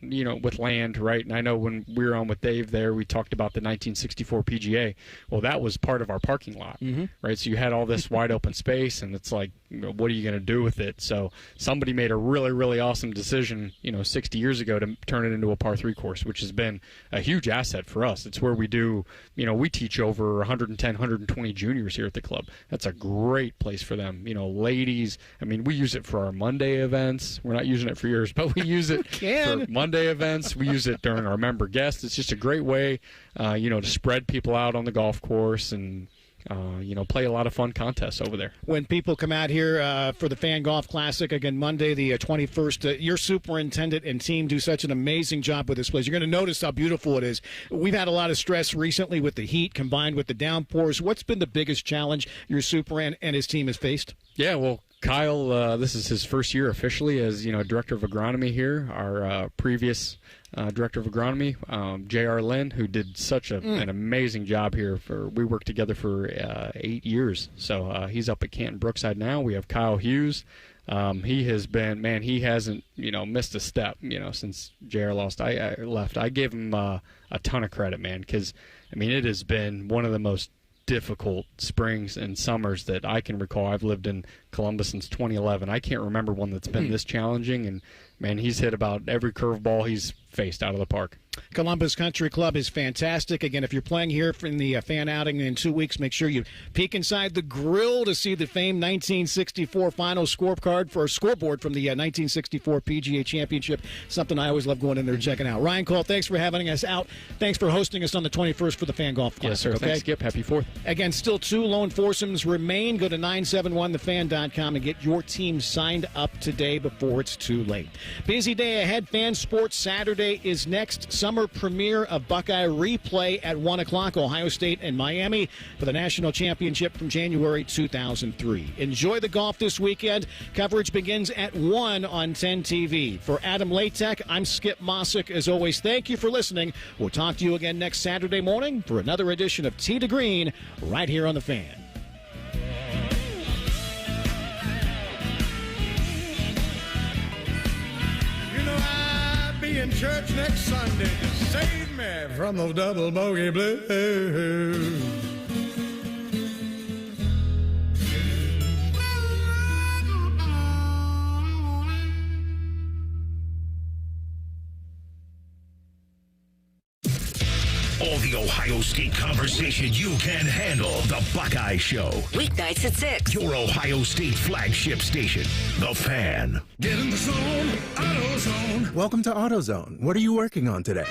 with land, right? And I know when we were on with Dave there, we talked about the 1964 PGA. Well, that was part of our parking lot, right? So you had all this wide open space, and it's like, what are you going to do with it? So somebody made a really, really awesome decision, 60 years ago to turn it into a par 3 course, which has been a huge asset for us. It's where we do, we teach over 110, 120 juniors here at the club. That's a great place for them. Ladies, I mean, we use it for our Monday events. We're not using it for yours, but we use it for Monday events. We use it during our member guests. It's just a great way, to spread people out on the golf course and, play a lot of fun contests over there. When people come out here for the Fan Golf Classic, again, Monday the 21st, your superintendent and team do such an amazing job with this place. You're going to notice how beautiful it is. We've had a lot of stress recently with the heat combined with the downpours. What's been the biggest challenge your super and his team has faced? Yeah, well, Kyle, this is his first year officially as, director of agronomy here. Our previous director of agronomy, J.R. Lynn, who did such an amazing job here. We worked together for 8 years. So he's up at Canton Brookside now. We have Kyle Hughes. He has been, he hasn't, missed a step, since J.R. left. I gave him a ton of credit, man, because, it has been one of the most difficult springs and summers that I can recall. I've lived in Columbus since 2011. I can't remember one that's been this challenging, and he's hit about every curveball he's faced out of the park. Columbus Country Club is fantastic. Again, if you're playing here in the fan outing in 2 weeks, make sure you peek inside the grill to see the famed 1964 final scorecard for a scoreboard from the 1964 PGA Championship. Something I always love going in there and checking out. Ryan Coll, thanks for having us out. Thanks for hosting us on the 21st for the Fan Golf Classic. Yes, sir. Okay? Thanks, Skip. Happy 4th. Again, still 2 lone foursomes remain. Go to 971thefan.com and get your team signed up today before it's too late. Busy day ahead. Fan Sports Saturday is next. Summer premiere of Buckeye Replay at 1 o'clock. Ohio State and Miami for the national championship from January 2003. Enjoy the golf this weekend. Coverage begins at 1 on 10 TV. For Adam Latek, I'm Skip Mosic. As always, thank you for listening. We'll talk to you again next Saturday morning for another edition of Tee to Green right here on The Fan. In church next Sunday to save me from those double bogey blues. All the Ohio State conversation you can handle. The Buckeye Show. Weeknights at 6. Your Ohio State flagship station. The Fan. Get in the zone, AutoZone. Welcome to AutoZone. What are you working on today?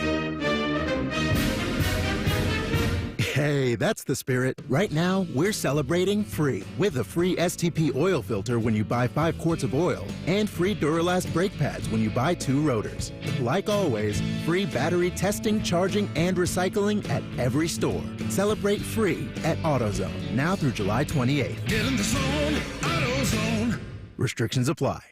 Hey, that's the spirit. Right now, we're celebrating free with a free STP oil filter when you buy 5 quarts of oil and free Duralast brake pads when you buy 2 rotors. Like always, free battery testing, charging, and recycling at every store. Celebrate free at AutoZone now through July 28th. Get in the zone, AutoZone. Restrictions apply.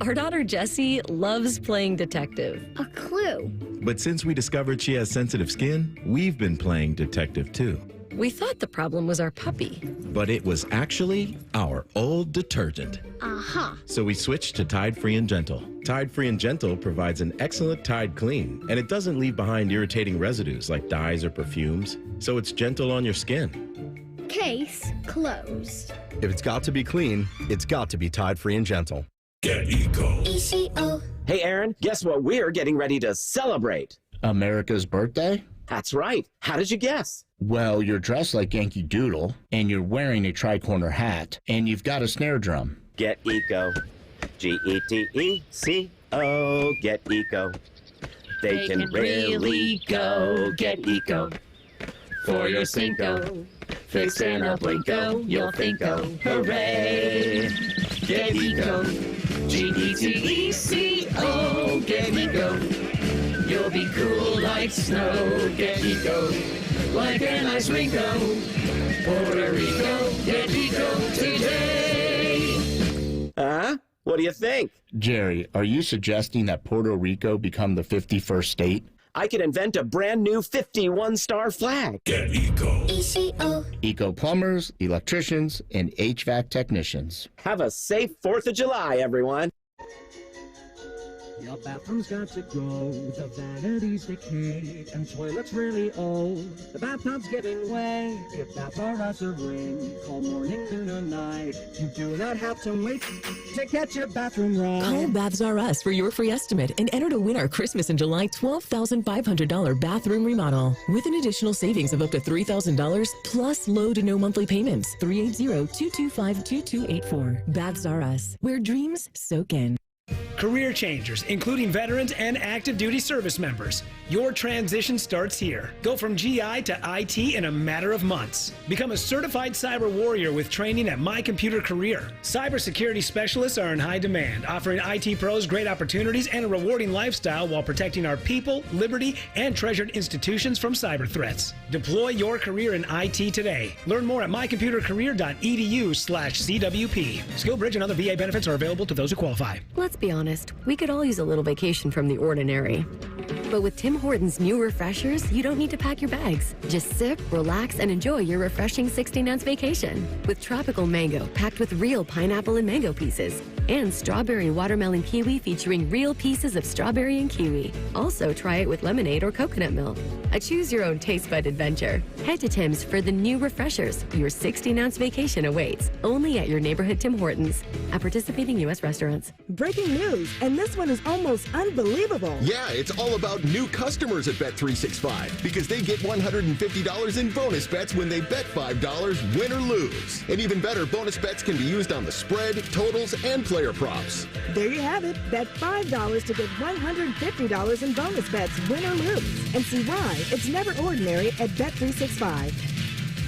Our daughter Jessie loves playing detective. A clue. But since we discovered she has sensitive skin, we've been playing detective too. We thought the problem was our puppy. But it was actually our old detergent. Uh-huh. So we switched to Tide Free and Gentle. Tide Free and Gentle provides an excellent Tide clean, and it doesn't leave behind irritating residues like dyes or perfumes, so it's gentle on your skin. Case closed. If it's got to be clean, it's got to be Tide Free and Gentle. Get Eco. ECO. Hey, Aaron, guess what we're getting ready to celebrate? America's birthday? That's right. How did you guess? Well, you're dressed like Yankee Doodle, and you're wearing a tri-corner hat, and you've got a snare drum. Get Eco. G-E-T-E-C-O. Get Eco. They can really go. Get Eco. For your Cinco. Fix and a Blinko. You'll thinko. Hooray. Get Eco. G-E-T-E-C-O. Get Eco. You'll be cool like snow. Get Eco. Like an ice Ringo. Puerto Rico. Get Eco today. Huh? What do you think? Jerry, are you suggesting that Puerto Rico become the 51st state? I could invent a brand new 51-star flag. Get Eco. ECO. Eco plumbers, electricians, and HVAC technicians. Have a safe 4th of July, everyone. Your bathroom's got to go, the vanity's decayed, and toilet's really old. The bathtub's giving way. If Baths R Us a ring, call morning, noon, or night. You do not have to wait to get your bathroom right. Call Baths R Us for your free estimate and enter to win our Christmas in July $12,500 bathroom remodel with an additional savings of up to $3,000 plus low to no monthly payments. 380-225-2284. Baths R Us, where dreams soak in. Career changers, including veterans and active duty service members. Your transition starts here. Go from GI to IT in a matter of months. Become a certified cyber warrior with training at My Computer Career. Cybersecurity specialists are in high demand, offering IT pros great opportunities and a rewarding lifestyle while protecting our people, liberty, and treasured institutions from cyber threats. Deploy your career in IT today. Learn more at mycomputercareer.edu/CWP. SkillBridge and other VA benefits are available to those who qualify. Let's be honest, we could all use a little vacation from the ordinary. But with Tim Hortons' new refreshers, you don't need to pack your bags. Just sip, relax, and enjoy your refreshing 16-ounce vacation. With tropical mango packed with real pineapple and mango pieces, and strawberry watermelon kiwi featuring real pieces of strawberry and kiwi. Also, try it with lemonade or coconut milk. A choose-your-own taste bud adventure. Head to Tim's for the new refreshers. Your 16-ounce vacation awaits, only at your neighborhood Tim Hortons. At participating U.S. restaurants. Breaking news, and this one is almost unbelievable. Yeah, it's all about new customers at Bet365 because they get $150 in bonus bets when they bet $5, win or lose. And even better, bonus bets can be used on the spread, totals, and player props. There you have it. Bet $5 to get $150 in bonus bets, win or lose. And see why it's never ordinary at Bet365.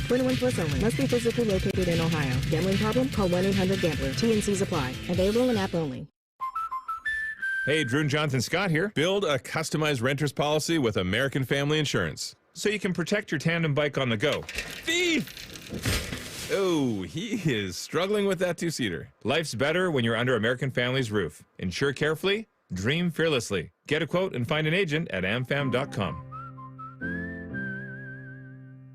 21 plus only. Must be physically located in Ohio. Gambling problem? Call 1-800-GAMBLER. T&Cs apply. Available in app only. Hey, Drew and Jonathan Scott here. Build a customized renter's policy with American Family Insurance so you can protect your tandem bike on the go. Thief! Oh, he is struggling with that two-seater. Life's better when you're under American Family's roof. Insure carefully, dream fearlessly. Get a quote and find an agent at amfam.com.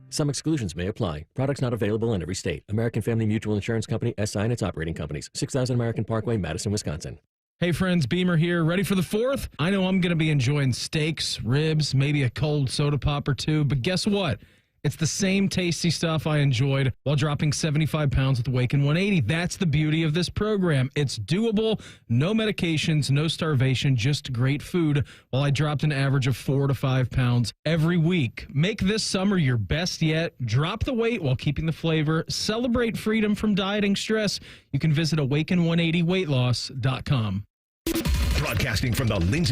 Some exclusions may apply. Products not available in every state. American Family Mutual Insurance Company, SI and its operating companies. 6000 American Parkway, Madison, Wisconsin. Hey friends, Beamer here. Ready for the 4th? I know I'm going to be enjoying steaks, ribs, maybe a cold soda pop or two, but guess what? It's the same tasty stuff I enjoyed while dropping 75 pounds with Wakin 180. That's the beauty of this program. It's doable, no medications, no starvation, just great food while I dropped an average of 4 to 5 pounds every week. Make this summer your best yet. Drop the weight while keeping the flavor. Celebrate freedom from dieting stress. You can visit awaken180weightloss.com. Broadcasting from the Lindsay